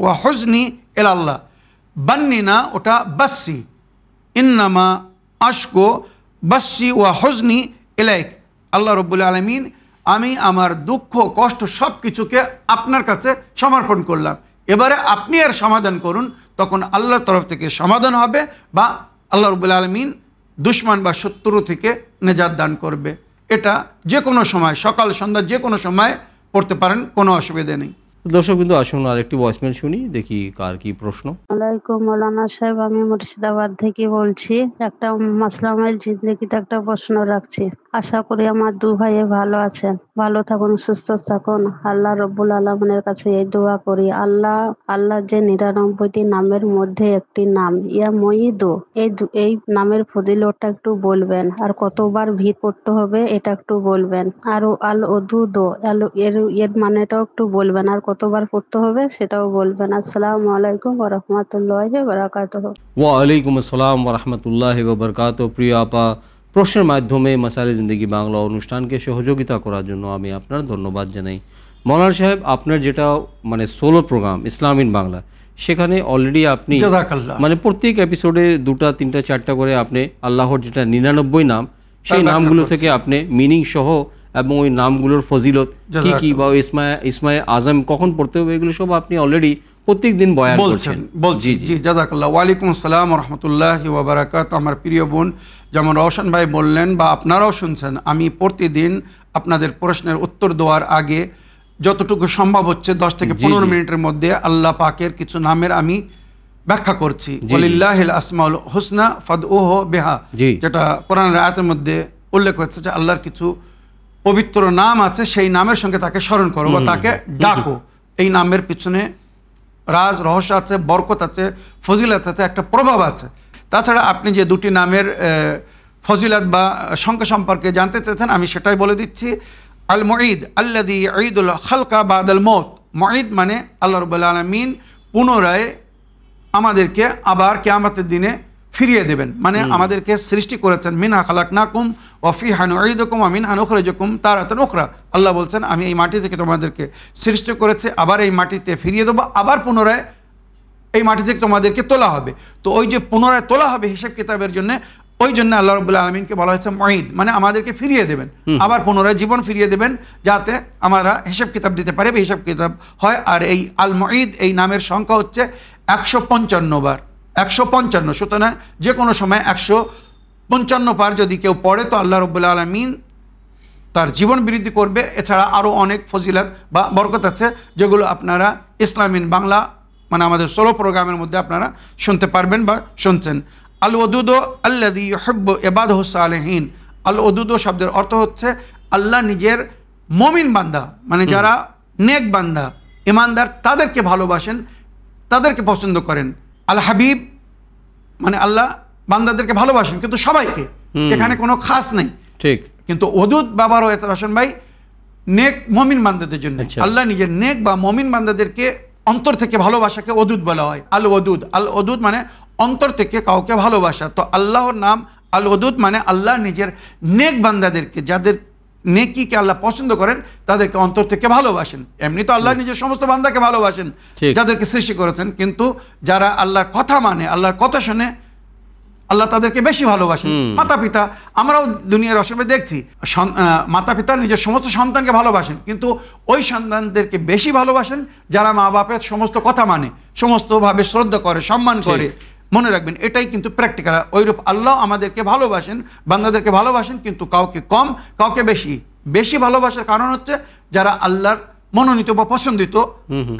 ওয়া হুজনি ইলাল্লাহ। বান্নি না, ওটা বাসি। ইন্নামা আশকু বাসি ওয়া হুজনি ইলাইক। আল্লাহ রাব্বুল আলামিন, আমি আমার দুঃখ কষ্ট সব কিছুকে আপনার কাছে সমর্পণ করলাম, এবারে আপনি এর সমাধান করুন। তখন আল্লাহর তরফ থেকে সমাধান হবে বা আল্লাহ রাব্বুল আলামিন দুশমন বা শত্রু থেকে নেজাত দান করবে। এটা যে কোনো সময়, সকাল সন্ধ্যা যে কোনো সময় পড়তে পারেন, কোনো অসুবিধা নেই। দর্শক বিন্দু আসুন আরেকটি ভয়েসমেল শুনি, দেখি কার কি প্রশ্ন। ওয়ালাইকুম মৌলানা সাহেব, আমি মুর্শিদাবাদ থেকে বলছি। একটা মাসলামাইল জিন্দেগিতে একটা প্রশ্ন রাখছি। আশা করি আমার দু ভাইয়ে ভালো আছেন, ভালো থাকুন, সুস্থ থাকুন। আল্লাহ রব্বুল আলমিনের কাছে এই দোয়া করি, আল্লাহ যে 99টি নামের মধ্যে একটি নাম ইয়া মঈদু, এই নামের ফজিলতটা একটু বলবেন, আর কতবার ভিড় করতে হবে এটা একটু বলবেন। আর আল ওদুদো এর মানেটাও একটু বলবেন, আর কতবার পড়তে হবে সেটাও বলবেন। আসসালামু আলাইকুম ওয়া রাহমাতুল্লাহি ওয়া বারাকাতুহু। ওয়ালাইকুম আসসালাম ওরহমতুল্লাহ ববরকাত। প্রিয় আপা, প্রশ্নের মাধ্যমে মাসাইলে জিন্দেগি বাংলা অনুষ্ঠানকে সহযোগিতা করার জন্য আমি আপনার ধন্যবাদ জানাই। মৌলানা সাহেব, আপনার যেটা মানে solo program Islam in Bangla, সেখানে অলরেডি আপনি জাযাকাল্লাহ। মানে প্রত্যেক এপিসোডে 2টা 3টা 4টা করে আপনি আল্লাহর যেটা 99 নাম, সেই ব্যাখ্যা নামগুলো করছি। থেকে আপনি মিনিং সহ এবং ওই নামগুলোর ফজিলত কি কি বা ওই ইসমায়ে আজম কখন পড়তে হবে এগুলো সব আপনি অলরেডি প্রত্যেক দিন বয়ান করছেন। বলছি জি, জাযাকাল্লাহ। ওয়ালাইকুম আসসালাম ওয়া রাহমাতুল্লাহি ওয়া বারাকাতুহু। আমার প্রিয় বোন যেমন রওশন ভাই বললেন বা আপনারাও শুনছেন, আমি প্রতিদিন আপনাদের প্রশ্নের উত্তর দেওয়ার আগে যতটুকু সম্ভব হচ্ছে 10 থেকে 15 মিনিটের মধ্যে আল্লাহ পাকের কিছু নামের আমি ব্যাখ্যা করছি। ওয়ালিল্লাহিল আসমাউল হুসনা ফাদউহু বিহা, যেটা কোরআনের আয়াতের মধ্যে উল্লেখ হয়েছে যে আল্লাহর কিছু পবিত্র নাম আছে, সেই নামের সঙ্গে তাকে স্মরণ করো বা তাকে ডাকো। এই নামের পিছনে রাজ রহস্য আছে, বরকত আছে, ফজিলত আছে, একটা প্রভাব আছে। তাছাড়া আপনি যে 2টি নামের ফজিলত বা সংখ্যা সম্পর্কে জানতে চেয়েছেন, আমি সেটাই বলে দিচ্ছি। আল মুঈদ আল্লাযী ইউঈদুল খালকা বাদাল মউত। মুঈদ মানে আল্লাহ রাব্বুল আলামিন পুনরায় আমাদেরকে আবার কিয়ামতের দিনে ফিরিয়ে দেবেন, মানে আমাদেরকে সৃষ্টি করেছেন। মিনহা খালাকনাকুম ওয়া ফিহা নুঈদুকুম ওয়া মিনহা নুখরিজুকুম তারাতান উখরা। আল্লাহ বলছেন, আমি এই মাটি থেকে তোমাদেরকে সৃষ্টি করেছি, আবার এই মাটিতে ফিরিয়ে দেবো, আবার পুনরায় এই মাটি থেকে তোমাদেরকে তোলা হবে। তো ওই যে পুনরায় তোলা হবে হিসাব কিতাবের জন্য, ওই জন্য আল্লাহ রাব্বুল আলামিনকে বলা হয়েছে মুঈদ, মানে আমাদেরকে ফিরিয়ে দেবেন, আবার পুনরায় জীবন ফিরিয়ে দেবেন, যাতে আমরা হিসাব কিতাব দিতে পারি, হিসাব কিতাব হয়। আর এই আল মুঈদ এই নামের সংখ্যা হচ্ছে 155 বার, 155। সুতরাং যে কোনো সময় 155 বার যদি কেউ পড়ে তো আল্লাহ রাব্বুল আলামিন তার জীবন বৃদ্ধি করবে। এছাড়া আরও অনেক ফজিলত বা বরকত আছে, যেগুলো আপনারা ইসলামিন বাংলা মানে আমাদের সোলো প্রোগ্রামের মধ্যে আপনারা শুনতে পারবেন বা শুনছেন। আল ওদুদু আল্লাযী ইউহিব্বু ইবাদাহু সালিহিন। আল ওদুদু শব্দের অর্থ হচ্ছে আল্লাহ নিজের মুমিন বান্দা, মানে যারা নেক বান্দা, ইমানদার, তাদেরকে ভালোবাসেন, তাদেরকে পছন্দ করেন। আল হাবিব মানে আল্লাহ বান্দাদেরকে ভালোবাসেন, কিন্তু সবাইকে, এখানে কোনো খাস নেই। ঠিক, কিন্তু ওদুদ ব্যবহার হয়েছে রশন ভাই নেক মুমিন বান্দাদের জন্য। আল্লাহ নিজের নেক বা মুমিন বান্দাদেরকে অন্তর থেকে ভালোবাসাকে ওদুদ বলা হয়। আল ওদুদ, আল ওদুদ মানে অন্তর থেকে কাউকে ভালোবাসা। তো আল্লাহর নাম আল ওদুদ মানে আল্লাহ নিজের নেক বান্দাদেরকে, যাদের নেকিকে আল্লাহ পছন্দ করেন, তাদেরকে অন্তর থেকে ভালোবাসেন। এমনি তো আল্লাহ নিজের সমস্ত বান্দাকে ভালোবাসেন যাদেরকে সৃষ্টি করেছেন, কিন্তু যারা আল্লাহর কথা মানে, আল্লাহর কথা শুনে, আল্লাহ তাদেরকে বেশি ভালোবাসেন। মাতা পিতা, আমরাও দুনিয়ার অসুবিধা দেখছি, মাতা পিতা নিজের সমস্ত সন্তানকে ভালোবাসেন, কিন্তু ওই সন্তানদেরকে বেশি ভালোবাসেন যারা মা বাপের সমস্ত কথা মানে, সমস্তভাবে শ্রদ্ধা করে, সম্মান করে। মনে রাখবেন, এটাই কিন্তু প্র্যাকটিক্যাল। ওইরূপ আল্লাহ আমাদেরকে ভালোবাসেন, বান্দাদেরকে ভালোবাসেন, কিন্তু কাউকে কম, কাউকে বেশি। বেশি ভালোবাসার কারণ হচ্ছে যারা আল্লাহর মনোনীত বা পছন্দিত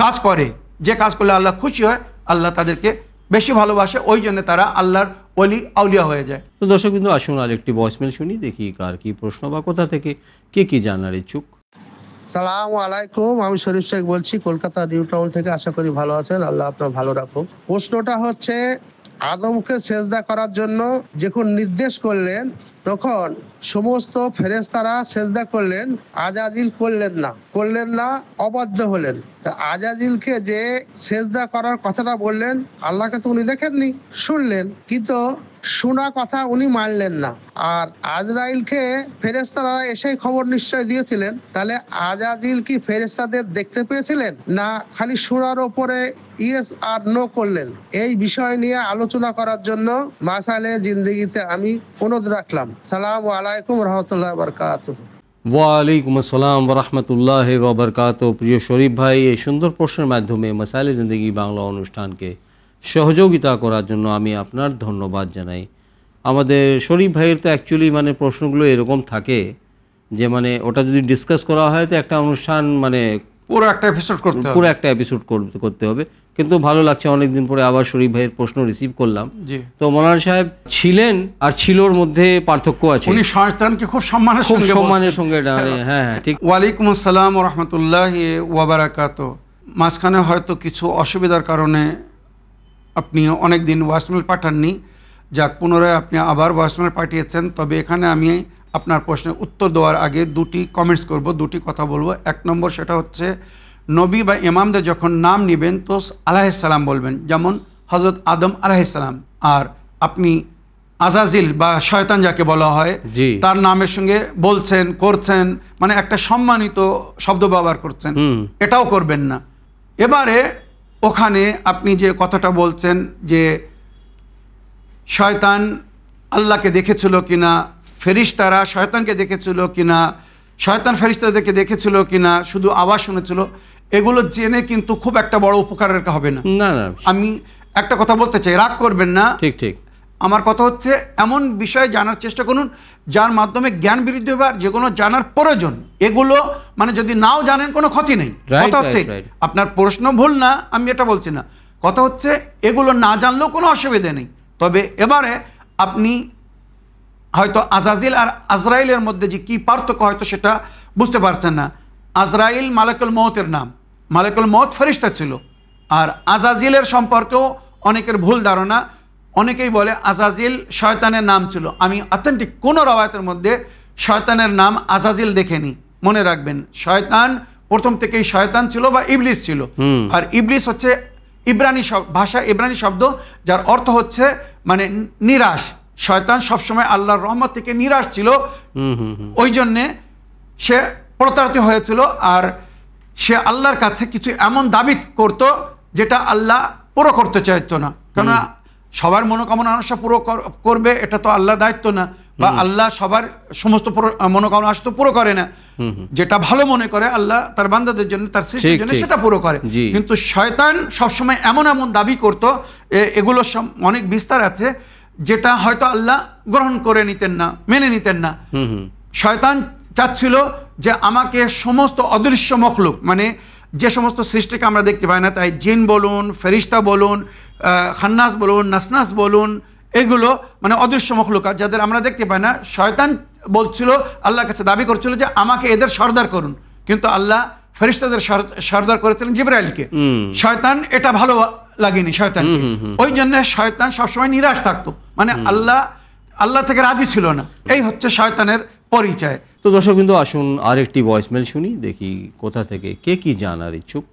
কাজ করে, যে কাজ করলে আল্লাহ খুশি হয়, আল্লাহ তাদেরকে বেশি ভালোবাসে, ওই জন্য তারা আল্লাহর ওলি আউলিয়া হয়ে যায়। তো দর্শক বিন্দু আসুন আরেকটি ভয়েসমেল শুনি, দেখি কার কি প্রশ্ন বা কোথা থেকে কে কি জানার ইচ্ছুক। সালামু আলাইকুম, আমি শরীফ শেখ বলছি কলকাতা নিউ টাউন থেকে। আশা করি ভালো আছেন, আল্লাহ আপনার ভালো রাখুক। প্রশ্নটা হচ্ছে, আদমকে সেজদা করার জন্য যখন নির্দেশ করলেন, তখন সমস্ত ফেরেশতারা সেজদা করলেন, আজাজিল করলেন না, অবাধ্য হলেন। তা আজাজিলকে যে সেজদা করার কথাটা বললেন, আল্লাহকে তো উনি দেখেননি, শুনলেন, কিন্তু শোনা কথা উনি মানলেন না। আর আজরাইলকে ফেরেশতারা এসেই খবর নিশ্চয় দিয়েছিলেন, তাহলে আজাজিল কি ফেরেশতাদের দেখতে পেয়েছিলেন, না খালি শোনার ওপরে ইয়েস আর নো করলেন? এই বিষয় নিয়ে আলোচনা করার জন্য মাসালে জিন্দেগিতে আমি অনুরোধ রাখলাম। সালামু আলাইকুম রহমতুল্লাহ বারকাতুহু। ওয়ালাইকুম আসসালাম ওরহমতুল্লাহ ওবরকাত। প্রিয় শরীফ ভাই, এই সুন্দর প্রশ্নের মাধ্যমে মাসাইলে জিন্দেগি বাংলা অনুষ্ঠানকে সহযোগিতা করার জন্য আমি আপনার ধন্যবাদ জানাই। আমাদের শরীফ ভাইয়ের তো অ্যাকচুয়ালি মানে প্রশ্নগুলো এরকম থাকে যে মানে ওটা যদি ডিসকাস করা হয় তো একটা অনুষ্ঠান মানে পুরো একটা এপিসোড করতে হবে। পুরো একটা এপিসোড করতে হবে। কিন্তু ভালো লাগছে অনেকদিন পরে আবার শরীফ ভাইয়ের প্রশ্ন রিসিভ করলাম। জি, তো মৌলানা সাহেব, ছিলেন আর ছিলোর মধ্যে পার্থক্য আছে। উনি শয়তানকে খুব সম্মানের খুব সঙ্গে সম্মানের বলছেন। সঙ্গে হ্যাঁ ঠিক। ওয়ালাইকুম আসসালাম ওয়া রাহমাতুল্লাহি ওয়া বারাকাতুহু। মাঝখানে হয়তো কিছু অসুবিধার কারণে আপনি অনেক দিন ভয়েসমেল পাঠাননি, যাক পুনরায় আপনি আবার ভয়েসমেল পাঠিয়েছেন। তবে এখানে আমি আপনার প্রশ্নের উত্তর দেওয়ার আগে দুটি কমেন্টস করব, দুটি কথা বলবো। এক নম্বর, সেটা হচ্ছে নবী বা ইমামদের যখন নাম নেবেন তো আলাইহিসসালাম বলবেন, যেমন হজরত আদম আলাইহিসসালাম। আর আপনি আজাজিল বা শয়তান যাকে বলা হয় জি। তার নামের সঙ্গে বলছেন, করছেন, মানে একটা সম্মানিত শব্দ ব্যবহার করছেন, এটাও করবেন না। এবারে ওখানে আপনি যে কথাটা বলছেন যে শয়তান আল্লাহকে দেখেছিল কিনা, ফেরেশতারা শয়তানকে দেখেছিল কিনা, শয়তান ফেরেশতাদেরকে দেখেছিল কিনা, শুধু আওয়াজ শুনেছিল, এগুলো জেনে কিন্তু খুব একটা বড় উপকারের হবে না। না না, আমি একটা কথা বলতে চাই, রাগ করবেন না। ঠিক ঠিক। আমার কথা হচ্ছে এমন বিষয়ে জানার চেষ্টা করুন যার মাধ্যমে জ্ঞান বৃদ্ধি হবে, আর যেগুলো জানার প্রয়োজন এগুলো মানে যদি নাও জানেন কোনো ক্ষতি নেই। কথা হচ্ছে আপনার প্রশ্ন ভুল না, আমি এটা বলছি না। কথা হচ্ছে এগুলো না জানলেও কোনো অসুবিধা নেই। তবে এবারে আপনি হয়তো আজাজিল আর আজরাইলের মধ্যে যে কী পার্থক্য হয়তো সেটা বুঝতে পারছেন না। আজরাইল মালাকুল মউতের নাম, মালাকুল মউত ফেরেশতা ছিল। আর আজাজিলের সম্পর্কেও অনেকের ভুল ধারণা, অনেকেই বলে আজাজিল শয়তানের নাম ছিল। আমি অথেন্টিক কোনো রওয়ায়াতের মধ্যে শয়তানের নাম আজাজিল দেখেনি। মনে রাখবেন, শয়তান প্রথম থেকেই শয়তান ছিল বা ইবলিস ছিল। আর ইবলিস হচ্ছে ইব্রানি ভাষা, ইব্রানি শব্দ, যার অর্থ হচ্ছে মানে নিরাশ। শয়তান সবসময় আল্লাহর রহমত থেকে নিরাশ ছিল, ওই জন্যে সে প্রতারিত হয়েছিল। আর সে আল্লাহর কাছে কিছু এমন দাবি করত যেটা আল্লাহ পুরো করতে চাইতো না। কেননা সবার মনোকামনা আশা পুরো করবে এটা তো আল্লাহ দায়িত্ব না, বা আল্লাহ সবার সমস্ত মনোকামনা আশা তো পুরো করে না। যেটা ভালো মনে করে আল্লাহ তার বান্দাদের জন্য, তার সৃষ্টির জন্য সেটা পুরো করে। কিন্তু শয়তান সবসময় এমন এমন দাবি করত, এগুলো অনেক বিস্তার আছে, যেটা হয়তো আল্লাহ গ্রহণ করে নিতেন না, মেনে নিতেন না। শয়তান চাচ্ছিল যে আমাকে সমস্ত অদৃশ্য মখলুক, মানে যে সমস্ত সৃষ্টিকে আমরা দেখতে পাই না, তাই জিন বলুন, ফেরিস্তা বলুন, খান্নাস বলুন, নাসনাস বলুন, এগুলো মানে অদৃশ্য মখলুক যাদের আমরা দেখতে পাই না, শয়তান বলছিল, আল্লাহর কাছে দাবি করছিল যে আমাকে এদের সর্দার করুন। কিন্তু আল্লাহ ফেরিস্তাদের সর্দার করেছিলেন জিবরাইলকে। শয়তান এটা ভালো লাগেনি শয়তানকে, ওই জন্য শয়তান সবসময় নিরাশ থাকতো, মানে আল্লাহ থেকে রাজি ছিল না। এই হচ্ছে শয়তানের পরিচয়। তো দর্শকবৃন্দ, আসুন আরেকটি ভয়েসমেল শুনি, দেখি কোথা থেকে কে কি জানার ইচ্ছুক।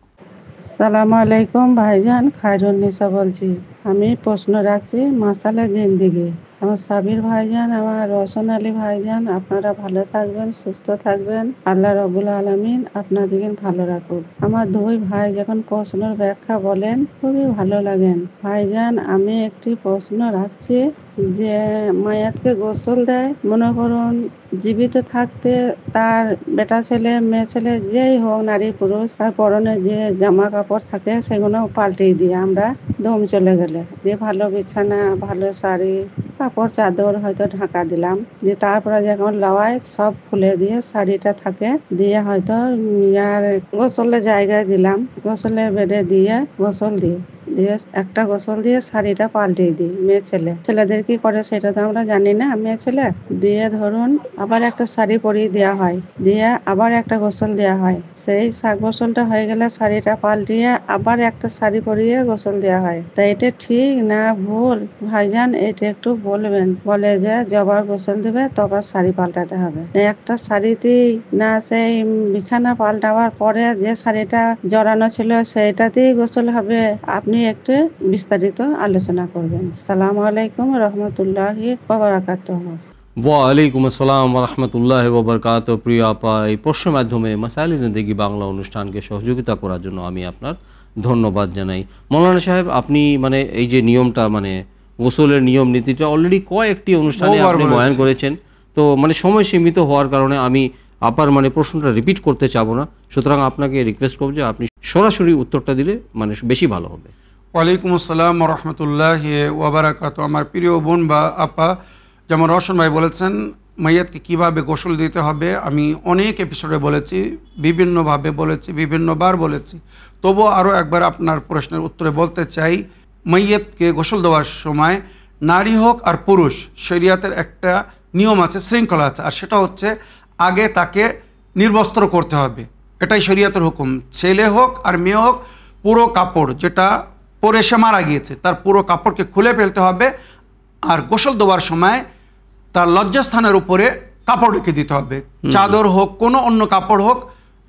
সালামু আলাইকুম ভাইজান, খায়রুন্নিসা বলছি। আমি প্রশ্ন রাখছি মাসালা জিন্দিগি। আমার সাবির ভাইজান, আমার রওশন আলী ভাইজান, আপনারা ভালো থাকবেন, সুস্থ থাকবেন। আল্লাহ রব্বুল আলামিন আপনাদেরকে ভালো রাখুক। আমার দুই ভাই যখন প্রশ্নের ব্যাখ্যা বলেন খুবই ভালো লাগেন। ভাইজান, আমি একটি প্রশ্ন রাখছি যে মায়াতকে গোসল দেয়, মনে করুন জীবিত থাকতে তার বেটা ছেলে, মেয়ে ছেলে, যেই হোক, নারী পুরুষ, তার পরনে যে জামা কাপড় থাকে সেগুলো পাল্টিয়ে দিয়ে আমরা দম চলে গেলে যে ভালো বিছানা, ভালো শাড়ি, কাপড় চাদর হয়তো ঢাকা দিলাম, যে তারপরে যখন লাওয়ায় সব খুলে দিয়ে শাড়িটা থাকে দিয়ে হয়তো আর গোসলের জায়গায় দিলাম, গোসলের বেডে দিয়ে গোসল দিই, দিয়ে একটা গোসল দিয়ে শাড়িটা পাল্টিয়ে দিই। মেয়ে ছেলে, ছেলেদের কি করে সেটা তো আমরা জানি না। মেয়ে ছেলে দিয়ে ধরুন আবার একটা শাড়ি পরিয়ে দেওয়া হয়, দিয়ে আবার একটা গোসল দেওয়া হয়। সেই গোসলটা হয়ে গেলে শাড়িটা পাল্টিয়ে আবার একটা শাড়ি পরিয়ে গোসল দেওয়া হয়। তা এটা ঠিক না ভুল ভাইজান, এটা একটু বলবেন। বলে যে জবার গোসল দেবে তবার শাড়ি পাল্টাতে হবে, একটা শাড়িতেই না সেই বিছানা পাল্টাবার পরে যে শাড়িটা জড়ানো ছিল সেইটাতেই গোসল হবে? আপনি একটু বিস্তারিত আলোচনা করবেন। সালামু আলাইকুম রহমতুল্লাহি ওয়া বারাকাতুহু। ওয়ালাইকুম আসসালাম ওয়া রাহমাতুল্লাহি ওয়া বারাকাতুহু। প্রিয় আপা, এই প্রশ্নের মাধ্যমে মাসাইল জিন্দেগি বাংলা অনুষ্ঠানকে সহযোগিতা করার জন্য আমি আপনার ধন্যবাদ জানাই। মৌলানা সাহেব, আপনি মানে এই যে নিয়মটা, মানে গোসলের নিয়ম নীতিটা অলরেডি কয়েকটি অনুষ্ঠানে আপনি বয়ান করেছেন। তো মানে সময় সীমিত হওয়ার কারণে আমি আপার মানে প্রশ্নটা রিপিট করতে চাবো না, সুতরাং আপনাকে রিকোয়েস্ট করব যে আপনি সরাসরি উত্তরটা দিলে মানে বেশি ভালো হবে। ওয়ালাইকুম আসসালাম রহমতুল্লাহ ওয়া বারাকাতুহু। আমার প্রিয় বোন বা আপা, যেমন রওশন ভাই বলেছেন, মাইয়াতকে কিভাবে গোসল দিতে হবে আমি অনেক এপিসোডে বলেছি, বিভিন্নভাবে বলেছি, বিভিন্নবার বলেছি। তবুও আরও একবার আপনার প্রশ্নের উত্তরে বলতে চাই, মাইয়াতকে গোসল দেওয়ার সময় নারী হোক আর পুরুষ, শরিয়াতের একটা নিয়ম আছে, শৃঙ্খলা আছে, আর সেটা হচ্ছে আগে তাকে নির্বস্ত্র করতে হবে। এটাই শরিয়াতের হুকুম। ছেলে হোক আর মেয়ে হোক, পুরো কাপড় যেটা পরে সে মারা গিয়েছে তার পুরো কাপড়কে খুলে ফেলতে হবে। আর গোসল দেওয়ার সময় তার লজ্জাস্থানের উপরে কাপড় রেখে দিতে হবে। চাদর হোক, কোনো অন্য কাপড় হোক,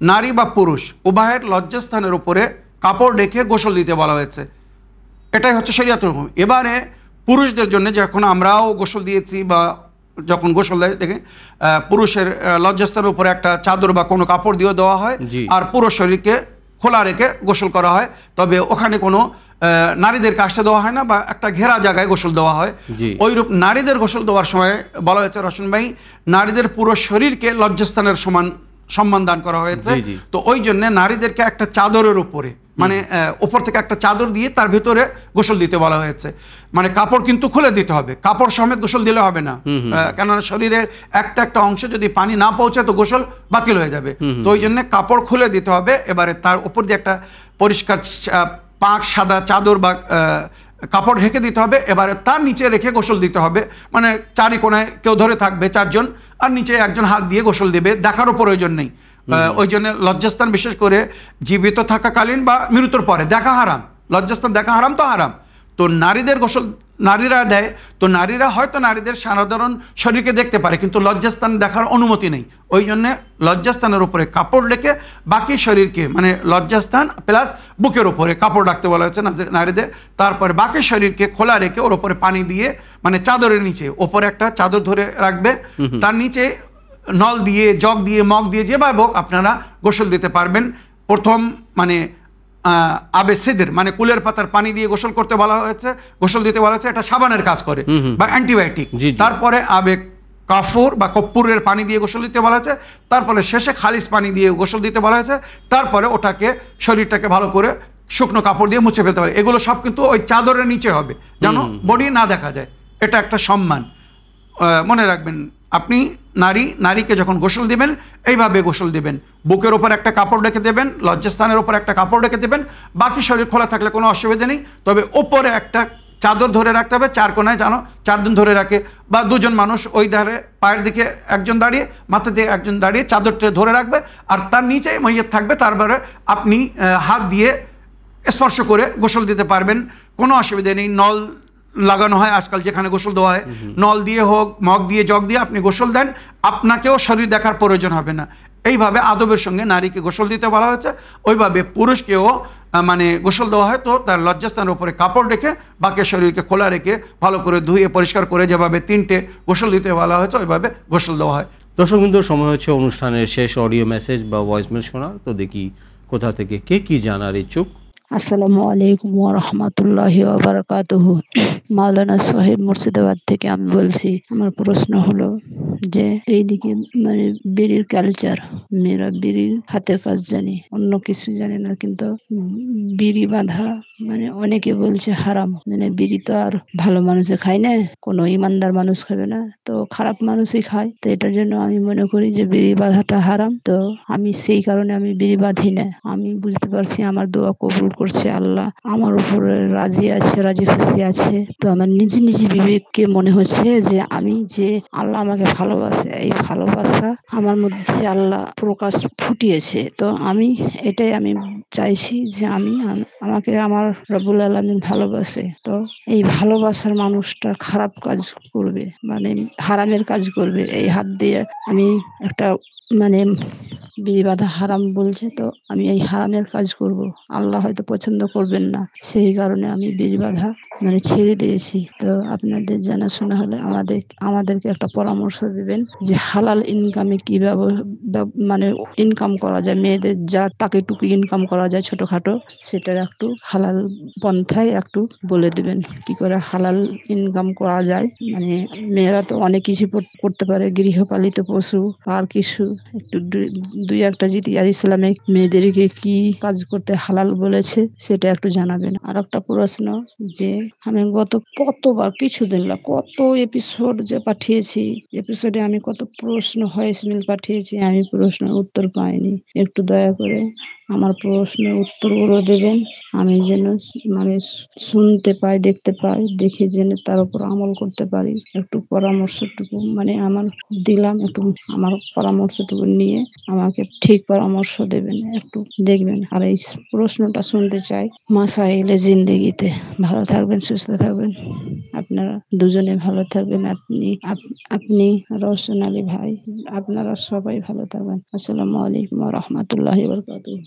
নারী বা পুরুষ উভয়ের লজ্জাস্থানের উপরে কাপড় রেখে গোসল দিতে বলা হয়েছে। এটাই হচ্ছে শরিয়াতের হুকুম। এবারে পুরুষদের জন্য যখন আমরাও গোসল দিয়েছি বা যখন গোসল দেয় দেখে পুরুষের লজ্জাস্থানের উপরে একটা চাদর বা কোনো কাপড় দিয়ে দেওয়া হয়, জি। আর পুরো শরীরকে খোলা রেখে গোসল করা হয়। তবে ওখানে কোনো নারীদেরকে আসতে দেওয়া হয় না বা একটা ঘেরা জায়গায় গোসল দেওয়া হয়। জি। ওইরূপ নারীদের গোসল দেওয়ার সময় বলা হয়েছে রশন ভাই, নারীদের পুরো শরীরকে লজ্জাস্থানের সমান সম্মান দান করা হয়েছে। জি, জি। তো ওই জন্য নারীদেরকে একটা চাদরের উপরে, মানে উপর থেকে একটা চাদর দিয়ে তার ভিতরে গোসল দিতে বলা হয়েছে। মানে কাপড় কিন্তু খুলে দিতে হবে, কাপড় সমেত গোসল দিলে হবে না। কেননা শরীরের একটা একটা অংশ যদি পানি না পৌঁছায় তো গোসল বাতিল হয়ে যাবে। তো ওই জন্য কাপড় খুলে দিতে হবে। এবারে তার উপর দিয়ে একটা পরিষ্কার পাক সাদা চাদর বা কাপড় ঢেকে দিতে হবে। এবারে তার নিচে রেখে গোসল দিতে হবে। মানে চারি কোণায় কেউ ধরে থাকবে চারজন, আর নিচে একজন হাত দিয়ে গোসল দেবে, দেখারও প্রয়োজন নেই। ওই জন্য লজ্জাস্থান বিশেষ করে জীবিত থাকাকালীন বা মৃত্যুর পরে দেখা হারাম। লজ্জাস্থান দেখা হারাম তো হারাম। তো নারীদের গোসল নারীরা দেয়, তো নারীরা হয়তো নারীদের সাধারণ শরীরকে দেখতে পারে, কিন্তু লজ্জাস্থান দেখার অনুমতি নেই। ওই জন্যে লজ্জাস্থানের উপরে কাপড় রেখে বাকি শরীরকে, মানে লজ্জাস্থান প্লাস বুকের উপরে কাপড় রাখতে বলা হয়েছে নারীদের। তারপরে বাকি শরীরকে খোলা রেখে ওর উপরে পানি দিয়ে, মানে চাদরের নিচে ওপরে একটা চাদর ধরে রাখবে, তার নিচে নল দিয়ে, জগ দিয়ে, মগ দিয়ে, যেভাবে হোক আপনারা গোসল দিতে পারবেন। প্রথম মানে আবে সিদের মানে কুলের পাতার পানি দিয়ে গোসল করতে বলা হয়েছে, গোসল দিতে বলা হয়েছে। এটা সাবানের কাজ করে বা অ্যান্টিবায়োটিক। জি, জি। তারপরে আবে কাফুর বা কপ্পুরের পানি দিয়ে গোসল দিতে বলা হয়েছে। তারপরে শেষে খালিস পানি দিয়ে গোসল দিতে বলা হয়েছে। তারপরে ওটাকে, শরীরটাকে ভালো করে শুকনো কাপড় দিয়ে মুছে ফেলতে পারে। এগুলো সব কিন্তু ওই চাদরের নিচে হবে, যেন বডি না দেখা যায়। এটা একটা সম্মান। মনে রাখবেন, আপনি নারীকে যখন গোসল দিবেন এইভাবে গোসল দিবেন। বুকের ওপর একটা কাপড় রেখে দেবেন, লজ্জাস্থানের ওপর একটা কাপড় রেখে দেবেন, বাকি শরীর খোলা থাকলে কোনো অসুবিধা নেই। তবে ওপরে একটা চাদর ধরে রাখতে হবে, চার কোনায় যেন চারজন ধরে রাখে, বা দুজন মানুষ ওই ধারে পায়ের দিকে একজন দাঁড়িয়ে, মাথা দিয়ে একজন দাঁড়িয়ে চাদরটা ধরে রাখবে, আর তার নিচে মাইয়াত থাকবে। তারপরে আপনি হাত দিয়ে স্পর্শ করে গোসল দিতে পারবেন, কোনো অসুবিধা নেই। নল লাগানো হয় আজকাল, যেখানে গোসল দেওয়া হয়, নল দিয়ে হোক, মগ দিয়ে, জগ দিয়ে আপনি গোসল দেন, আপনাকেও শরীর দেখার প্রয়োজন হবে না। এইভাবে আদবের সঙ্গে নারীকে গোসল দিতে বলা হয়েছে। ওইভাবে পুরুষকেও মানে গোসল দেওয়া হয়, তো তার লজ্জাস্থানের উপরে কাপড় রেখে বাকি শরীরকে খোলা রেখে ভালো করে ধুয়ে পরিষ্কার করে যেভাবে 3টে গোসল দিতে বলা হয়েছে ওইভাবে গোসল দেওয়া হয়। দর্শকবৃন্দ, সময় হচ্ছে অনুষ্ঠানের শেষ অডিও মেসেজ বা ভয়েসমেল শোনার। তো দেখি কোথা থেকে কে কি জানার ইচ্ছুক। আসসালামু আলাইকুম ওয়া রাহমাতুল্লাহি ওয়া বারাকাতুহু। মাওলানা সাহেব মুর্শিদাবাদ থেকে আমি বলছি। আমার প্রশ্ন হলো যে এইদিকে মানে বিড়ির কালচার, মেয়েরা বিড়ির হাতের কাজ জানি, অন্য কিছু জানি না, কিন্তু বিড়ি বাঁধা মানে অনেকে বলছে হারাম। মানে বিড়ি তো আর ভালো মানুষে খায় না, কোনো ইমানদার মানুষ খাবে না, তো খারাপ মানুষই খায়। তো এটার জন্য আমি মনে করি যে বিড়ি বাঁধাটা হারাম। তো আমি সেই কারণে আমি বিড়ি বাঁধি না। আমি বুঝতে পারছি আমার দোয়া কবুল করছে আল্লাহ, আমার উপরে রাজি আছে, রাজি খুশি আছে। তো আমার নিজ বিবেককে মনে হচ্ছে যে আমি যে আল্লাহ আমাকে ভালোবাসে, এই ভালোবাসা আমার মধ্যে আল্লাহ প্রকাশ ফুটিয়েছে। তো আমি এটাই আমি চাইছি যে আমাকে আমার রব্বুল আলামিন ভালোবাসে। তো এই ভালোবাসার মানুষটা খারাপ কাজ করবে, মানে হারামের কাজ করবে, এই হাত দিয়ে আমি একটা মানে বিড়ি বাঁধা হারাম বলছে, তো আমি এই হারামের কাজ করব, আল্লাহ হয়তো পছন্দ করবেন না, সেই কারণে আমি বিড়ি বাঁধা মানে ছেড়ে দিয়েছি। তো আপনাদের জানাশোনা হলে আমাদেরকে একটা পরামর্শ দিবেন যে হালাল ইনকামে কিভাবে মানে ইনকাম করা যায়, মেয়েদের যা টাকিটুকি ইনকাম করা যায় ছোটখাটো, সেটার একটু হালাল পন্থায় একটু বলে দিবেন কি করে হালাল ইনকাম করা যায়। মানে মেয়েরা তো অনেক কিছু করতে পারে, গৃহপালিত পশু আর কিছু, একটু দুই একটা যদি আর ইসলামিক মেয়েদেরকে কি কাজ করতে হালাল বলেছে সেটা একটু জানাবেন। আর একটা প্রশ্ন যে আমি গত কতবার কিছুদিন না কত এপিসোড যে পাঠিয়েছি, এপিসোডে আমি কত প্রশ্ন ভয়েস মেল পাঠিয়েছি, আমি প্রশ্নের উত্তর পাইনি। একটু দয়া করে আমার প্রশ্নের উত্তরগুলো দেবেন, আমি যেন মানে শুনতে পাই, দেখতে পাই, দেখে জেনে তার উপর আমল করতে পারি। একটু পরামর্শটুকু মানে আমার দিলাম, একটু আমার পরামর্শটুকু নিয়ে আমাকে ঠিক পরামর্শ দেবেন, একটু দেখবেন। আর এই প্রশ্নটা শুনতে চাই মাসাইলে জিন্দেগিতে। ভালো থাকবেন, সুস্থ থাকবেন, আপনারা দুজনে ভালো থাকবেন, আপনি রওশন আলী ভাই, আপনারা সবাই ভালো থাকবেন। আসসালামু আলাইকুম ওয়া রাহমাতুল্লাহি ওয়া বারাকাতুহু।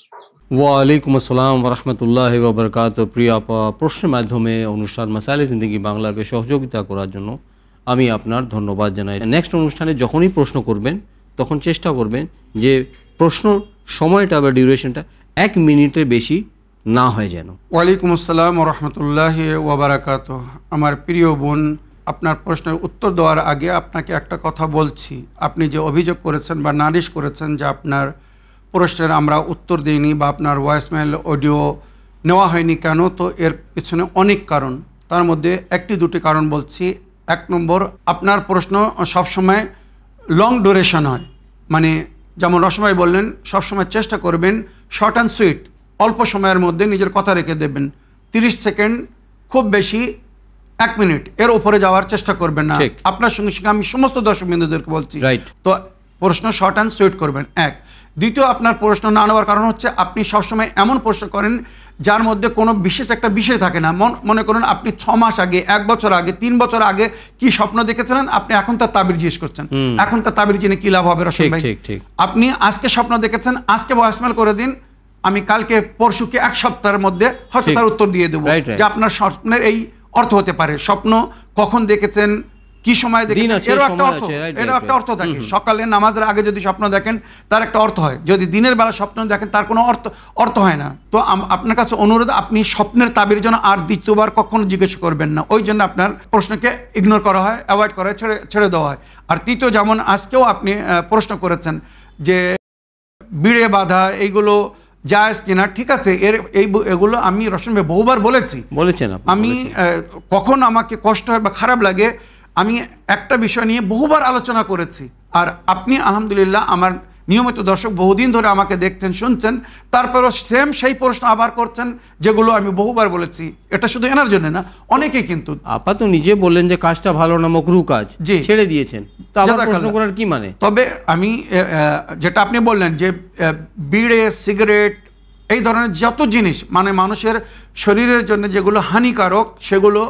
ওয়ালাইকুম আসসালাম ওরহমতুল্লাহি ওবরকাত। প্রিয় আপা, প্রশ্নের মাধ্যমে অনুষ্ঠান মাসাইলে জিন্দেগি বাংলাকে সহযোগিতা করার জন্য আমি আপনার ধন্যবাদ জানাই। নেক্সট অনুষ্ঠানে যখনই প্রশ্ন করবেন তখন চেষ্টা করবেন যে প্রশ্ন সময়টা বা ডিউরেশনটা 1 মিনিটের বেশি না হয় যেন। ওয়ালাইকুম আসসালাম রহমতুল্লাহি ওয়াবারাকাত। আমার প্রিয় বোন, আপনার প্রশ্নের উত্তর দেওয়ার আগে আপনাকে একটা কথা বলছি। আপনি যে অভিযোগ করেছেন বা নালিশ করেছেন যে আপনার প্রশ্নের আমরা উত্তর দিইনি বা আপনার ভয়েসমেল অডিও নেওয়া হয়নি কেন, তো এর পিছনে অনেক কারণ। তার মধ্যে 1-2টি কারণ বলছি। 1 নম্বর, আপনার প্রশ্ন সবসময় লং ডিউরেশন হয়, মানে যেমন রসমাই বললেন, সবসময় চেষ্টা করবেন শর্ট অ্যান্ড সুইট, অল্প সময়ের মধ্যে নিজের কথা রেখে দেবেন। 30 সেকেন্ড, খুব বেশি 1 মিনিট, এর উপরে যাওয়ার চেষ্টা করবেন না। আপনার সঙ্গে সঙ্গে আমি সমস্ত দর্শকবৃন্দদেরকে বলছি, তো প্রশ্ন শর্ট অ্যান্ড সুইট করবেন। 1। দ্বিতীয়, আপনার প্রশ্ন না নেওয়ার কারণ হচ্ছে আপনি সবসময় এমন প্রশ্ন করেন যার মধ্যে কোনো বিশেষ একটা বিষয় থাকে না। মনে করুন আপনি 6 মাস আগে, 1 বছর আগে, 3 বছর আগে কি স্বপ্ন দেখেছিলেন, আপনি এখন তার তাবির জিজ্ঞেস করছেন। এখন তার তাবির জেনে কি লাভ হবে রশন ভাই? আপনি আজকে স্বপ্ন দেখেছেন, আজকে ভয়েসমেল করে দিন, আমি কালকে পরশুকে 1 সপ্তাহের মধ্যে হয়তো তার উত্তর দিয়ে দেবো যে আপনার স্বপ্নের এই অর্থ হতে পারে। স্বপ্ন কখন দেখেছেন, কি সময় দেখেছেন, এরও একটা অর্থ থাকে। সকালে নামাজের আগে যদি স্বপ্ন দেখেন তার একটা অর্থ হয়, যদি দিনের বেলা স্বপ্ন দেখেন তার কোনো অর্থ হয় না। তো আপনার কাছে অনুরোধ, আপনি স্বপ্নের তাবির জন্য আর দ্বিতীয়বার কখনো জিজ্ঞেস করবেন না। ওই জন্য আপনার প্রশ্নকে ইগনোর করা হয়, অ্যাভয়েড করা হয়, ছেড়ে দেওয়া হয়। আর তৃতীয়, যেমন আজকেও আপনি প্রশ্ন করেছেন যে বিড়ে বাঁধা এইগুলো জায়েজ কিনা, ঠিক আছে, এগুলো আমি রশন ভাই বহুবার বলেছেন। আমি কখন আমাকে কষ্ট হয় বা খারাপ লাগে, আমি একটা বিষয় নিয়ে বহুবার আলোচনা করেছি। আর আপনি আলহামদুলিল্লাহ আমার নিয়মিত দর্শক, বহুদিন ধরে আমাকে দেখছেন, শুনছেন, তারপরও সেম সেই প্রশ্ন আবার করছেন যেগুলো আমি বহুবার বলেছি। এটা শুধু এনার জন্য না, অনেকেই কিন্তু। আপা তো নিজে বললেন যে কাজটা ভালো না, মকরুহ কাজ, ছেড়ে দিয়েছেন, তো আবার প্রশ্ন করার কি মানে? তবে আমি যেটা আপনি বললেন যে বিড়ে, সিগারেট, এই ধরনের যত জিনিস মানে মানুষের শরীরের জন্য যেগুলো হানিকারক, সেগুলো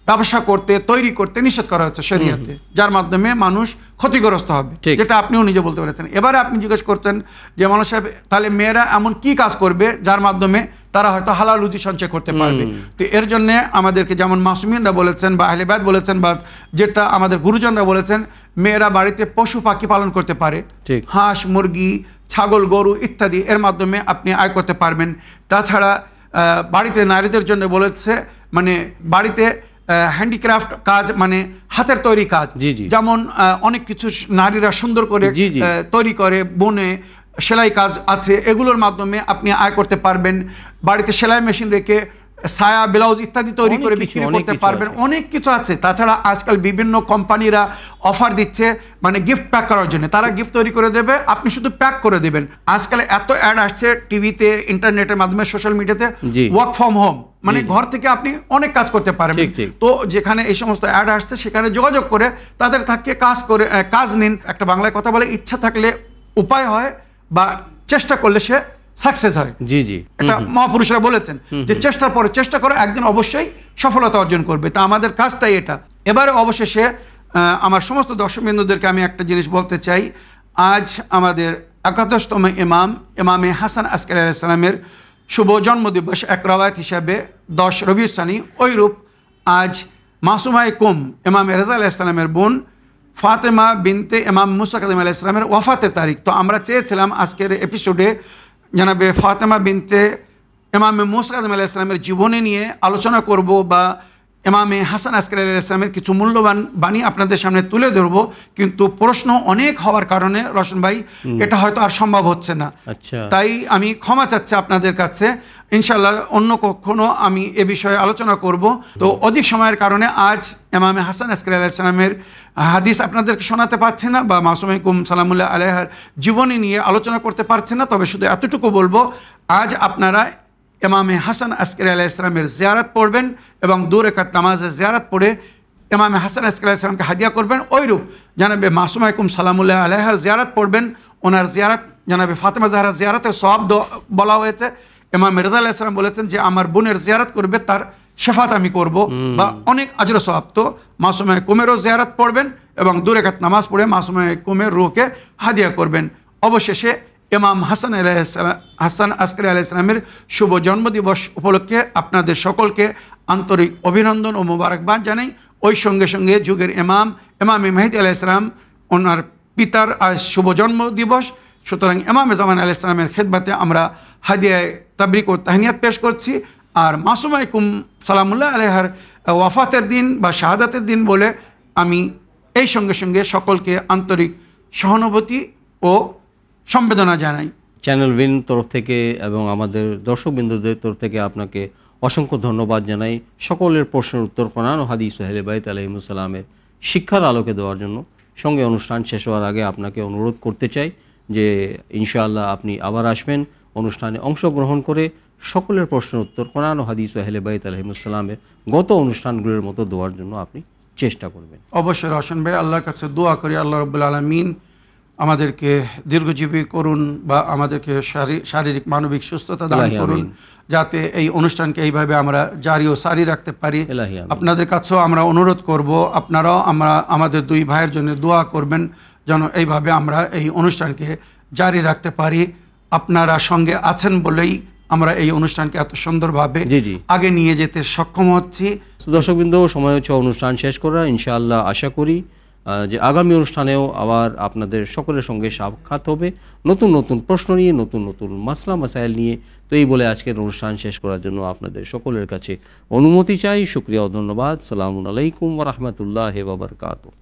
ব্যবসা করতে, তৈরি করতে নিষেধ করা হচ্ছে শরিয়াতে, যার মাধ্যমে মানুষ ক্ষতিগ্রস্ত হবে, যেটা আপনিও নিজে বলতে পেরেছেন। এবারে আপনি জিজ্ঞেস করছেন যে মানুষ সাহেব, তাহলে মেয়েরা এমন কি কাজ করবে যার মাধ্যমে তারা হয়তো হালাল রুজি সঞ্চয় করতে পারবে? তো এর জন্য আমাদেরকে যেমন মাসুমিনরা বলেছেন বা আহলে বায়ত বলেছেন, বা যেটা আমাদের গুরুজনরা বলেছেন, মেয়েরা বাড়িতে পশু পাখি পালন করতে পারে, হাঁস, মুরগি, ছাগল, গরু ইত্যাদি, এর মাধ্যমে আপনি আয় করতে পারবেন। তাছাড়া বাড়িতে নারীদের জন্য বলেছে, মানে বাড়িতে হ্যান্ডিক্রাফট কাজ, মানে হাতের তৈরি কাজ, যেমন অনেক কিছু নারীরা সুন্দর করে তৈরি করে, বনে সেলাই কাজ আছে, এগুলোর মাধ্যমে আপনি আয় করতে পারবেন। বাড়িতে সেলাই মেশিন রেখে ছায়া, ব্লাউজ ইত্যাদি তৈরি করে বিক্রি করতে পারবেন। অনেক কিছু আছে। তাছাড়া আজকাল বিভিন্ন কোম্পানিরা অফার দিচ্ছে, মানে গিফট প্যাক করার জন্য, তারা গিফট তৈরি করে দেবে, আপনি শুধু প্যাক করে দেবেন। আজকাল এত অ্যাড আসছে টিভিতে, ইন্টারনেটের মাধ্যমে, সোশ্যাল মিডিয়াতে, ওয়ার্ক ফ্রম হোম, মানে ঘর থেকে আপনি অনেক কাজ করতে পারবেন। তো যেখানে এই সমস্ত অ্যাড আসছে সেখানে যোগাযোগ করে তাদের থেকে কাজ নিন। একটা বাংলায় কথা বলে, ইচ্ছা থাকলে উপায় হয়, বা চেষ্টা করলে সে সাকসেস হয়। এটা মহাপুরুষরা বলেছেন যে চেষ্টার পরে চেষ্টা করে একদিন অবশ্যই সফলতা অর্জন করবে। তা আমাদের কাজটাই এটা। এবারে অবশেষে আমার সমস্ত দর্শকবৃন্দদেরকে আমি একটা জিনিস বলতে চাই। আজ আমাদের 71তম ইমামে হাসান আসকারী আলাইহিস সালামের শুভ জন্মদিবস। এক রওয়ায়াত হিসাবে 10 রবিউল সানি, ওইরূপ আজ মাসুমায়ে কুম ইমাম রেজা আলাইহিস সালামের বোন ফাতেমা বিনতে ইমাম মুসা কাযিম আলাইহিস সালামের ওয়াফাতের তারিখ। তো আমরা চেয়েছিলাম আজকের এপিসোডে জানাবে ফাতেমা বিনতে ইমাম মুসা কাযিম আলাইহিস সালামের জীবনী নিয়ে আলোচনা করব, বা ইমামে হাসান আসকারী আলাইহিস সালামের কিছু মূল্যবান বাণী আপনাদের সামনে তুলে ধরবো, কিন্তু প্রশ্ন অনেক হওয়ার কারণে রওশন ভাই এটা হয়তো আর সম্ভব হচ্ছে না। আচ্ছা, তাই আমি ক্ষমা চাচ্ছি আপনাদের কাছে। ইনশাল্লাহ অন্য কখনো আমি এ বিষয়ে আলোচনা করব। তো অধিক সময়ের কারণে আজ ইমামে হাসান আসকারী আলাইহিস সালামের হাদিস আপনাদেরকে শোনাতে পারছি না, বা মাসুমাইকুম সালামুল্লাহ আলাইহার জীবনী নিয়ে আলোচনা করতে পারছি না। তবে শুধু এতটুকু বলবো, আজ আপনারা ইমামে হাসান আসকারী আলাইহিস সালামের জিয়ারত পড়বেন এবং 2 রাকাত নামাজের জিয়ারত পড়ে ইমামে হাসান আসকারী আলাইহিস সালামকে হাদিয়া করবেন। ওইরূপ জানাবে মাসুমাইকুম সালামুল্লাহ আলাইহার জিয়ারত পড়বেন। ওনার জিয়ারত জানাবে ফাতেমা জাহরার জিয়ারতের সওয়াব বলা হয়েছে। ইমাম রিজা আলাইহিস সালাম বলেছেন যে আমার বোনের জিয়ারত করবে তার শেফাত আমি করব, বা অনেক আজর সওয়াব। তো মাসুমাইকুমেরও জিয়ারত পড়বেন এবং 2 রাকাত নামাজ পড়ে মাসুমাইকুমের রূহকে হাদিয়া করবেন। অবশেষে ইমাম হাসান আসকারী আলাইহিস সালামের শুভ জন্মদিবস উপলক্ষে আপনাদের সকলকে আন্তরিক অভিনন্দন ও মোবারকবাদ জানাই। ওই সঙ্গে সঙ্গে যুগের ইমামে মেহেদী আলাইহিস সালাম, ওনার পিতার আজ শুভ জন্মদিবস। সুতরাং ইমামে জামান আলাইহিস সালামের খেদমতে আমরা হাদিয়ায়ে তাবরিক ও তাহনিয়াত পেশ করছি। আর মাসুমাইকুম সালামুল্লাহ আলাইহার ওয়াফাতের দিন বা শাহাদাতের দিন বলে আমি এই সঙ্গে সঙ্গে সকলকে আন্তরিক সহানুভূতি ও সম্বেদনা জানাই। চ্যানেল ভিন তরফ থেকে এবং আমাদের দর্শকবৃন্দদের তরফ থেকে আপনাকে অসংখ্য ধন্যবাদ জানাই সকলের প্রশ্নের উত্তর কোরআন ও হাদিস আহলে বাইত আলাইহিমুস সালামের শিক্ষার আলোকে দেওয়ার জন্য। সঙ্গে অনুষ্ঠান শেষ হওয়ার আগে আপনাকে অনুরোধ করতে চাই যে ইনশাআল্লাহ আপনি আবার আসবেন, অনুষ্ঠানে অংশগ্রহণ করে সকলের প্রশ্নের উত্তর কোরআন ও হাদিস আহলে বাইত আলাইহিমুস সালামের গত অনুষ্ঠানগুলোর মতো দেওয়ার জন্য আপনি চেষ্টা করবেন। অবশ্যই রওশন ভাই, আল্লাহর কাছে দোয়া করি আল্লাহ রাব্বুল আলামিন আমাদেরকে দীর্ঘজীবী করুন, বা আমাদেরকে শারীরিক মানবিক সুস্থতা দান করুন, যাতে এই অনুষ্ঠানকে এইভাবে আমরা জারি ও সারি রাখতে পারি। আপনাদের কাছেও আমরা অনুরোধ করব, আপনারাও আমাদের 2 ভাইয়ের জন্য দোয়া করবেন যেন এইভাবে আমরা এই অনুষ্ঠানকে জারি রাখতে পারি। আপনারা সঙ্গে আছেন বলেই আমরা এই অনুষ্ঠানকে এত সুন্দরভাবে আগে নিয়ে যেতে সক্ষম হচ্ছি। দর্শকবৃন্দ, সময় হচ্ছে অনুষ্ঠান শেষ করা। ইনশাআল্লাহ আশা করি যে আগামী অনুষ্ঠানেও আবার আপনাদের সকলের সঙ্গে সাক্ষাৎ হবে নতুন নতুন প্রশ্ন নিয়ে, নতুন নতুন মাসলা মাসাইল নিয়ে। তো এই বলে আজকের অনুষ্ঠান শেষ করার জন্য আপনাদের সকলের কাছে অনুমতি চাই। শুকরিয়া ও ধন্যবাদ। সালামু আলাইকুম ওয়া রাহমাতুল্লাহি ওয়া বারাকাতুহু।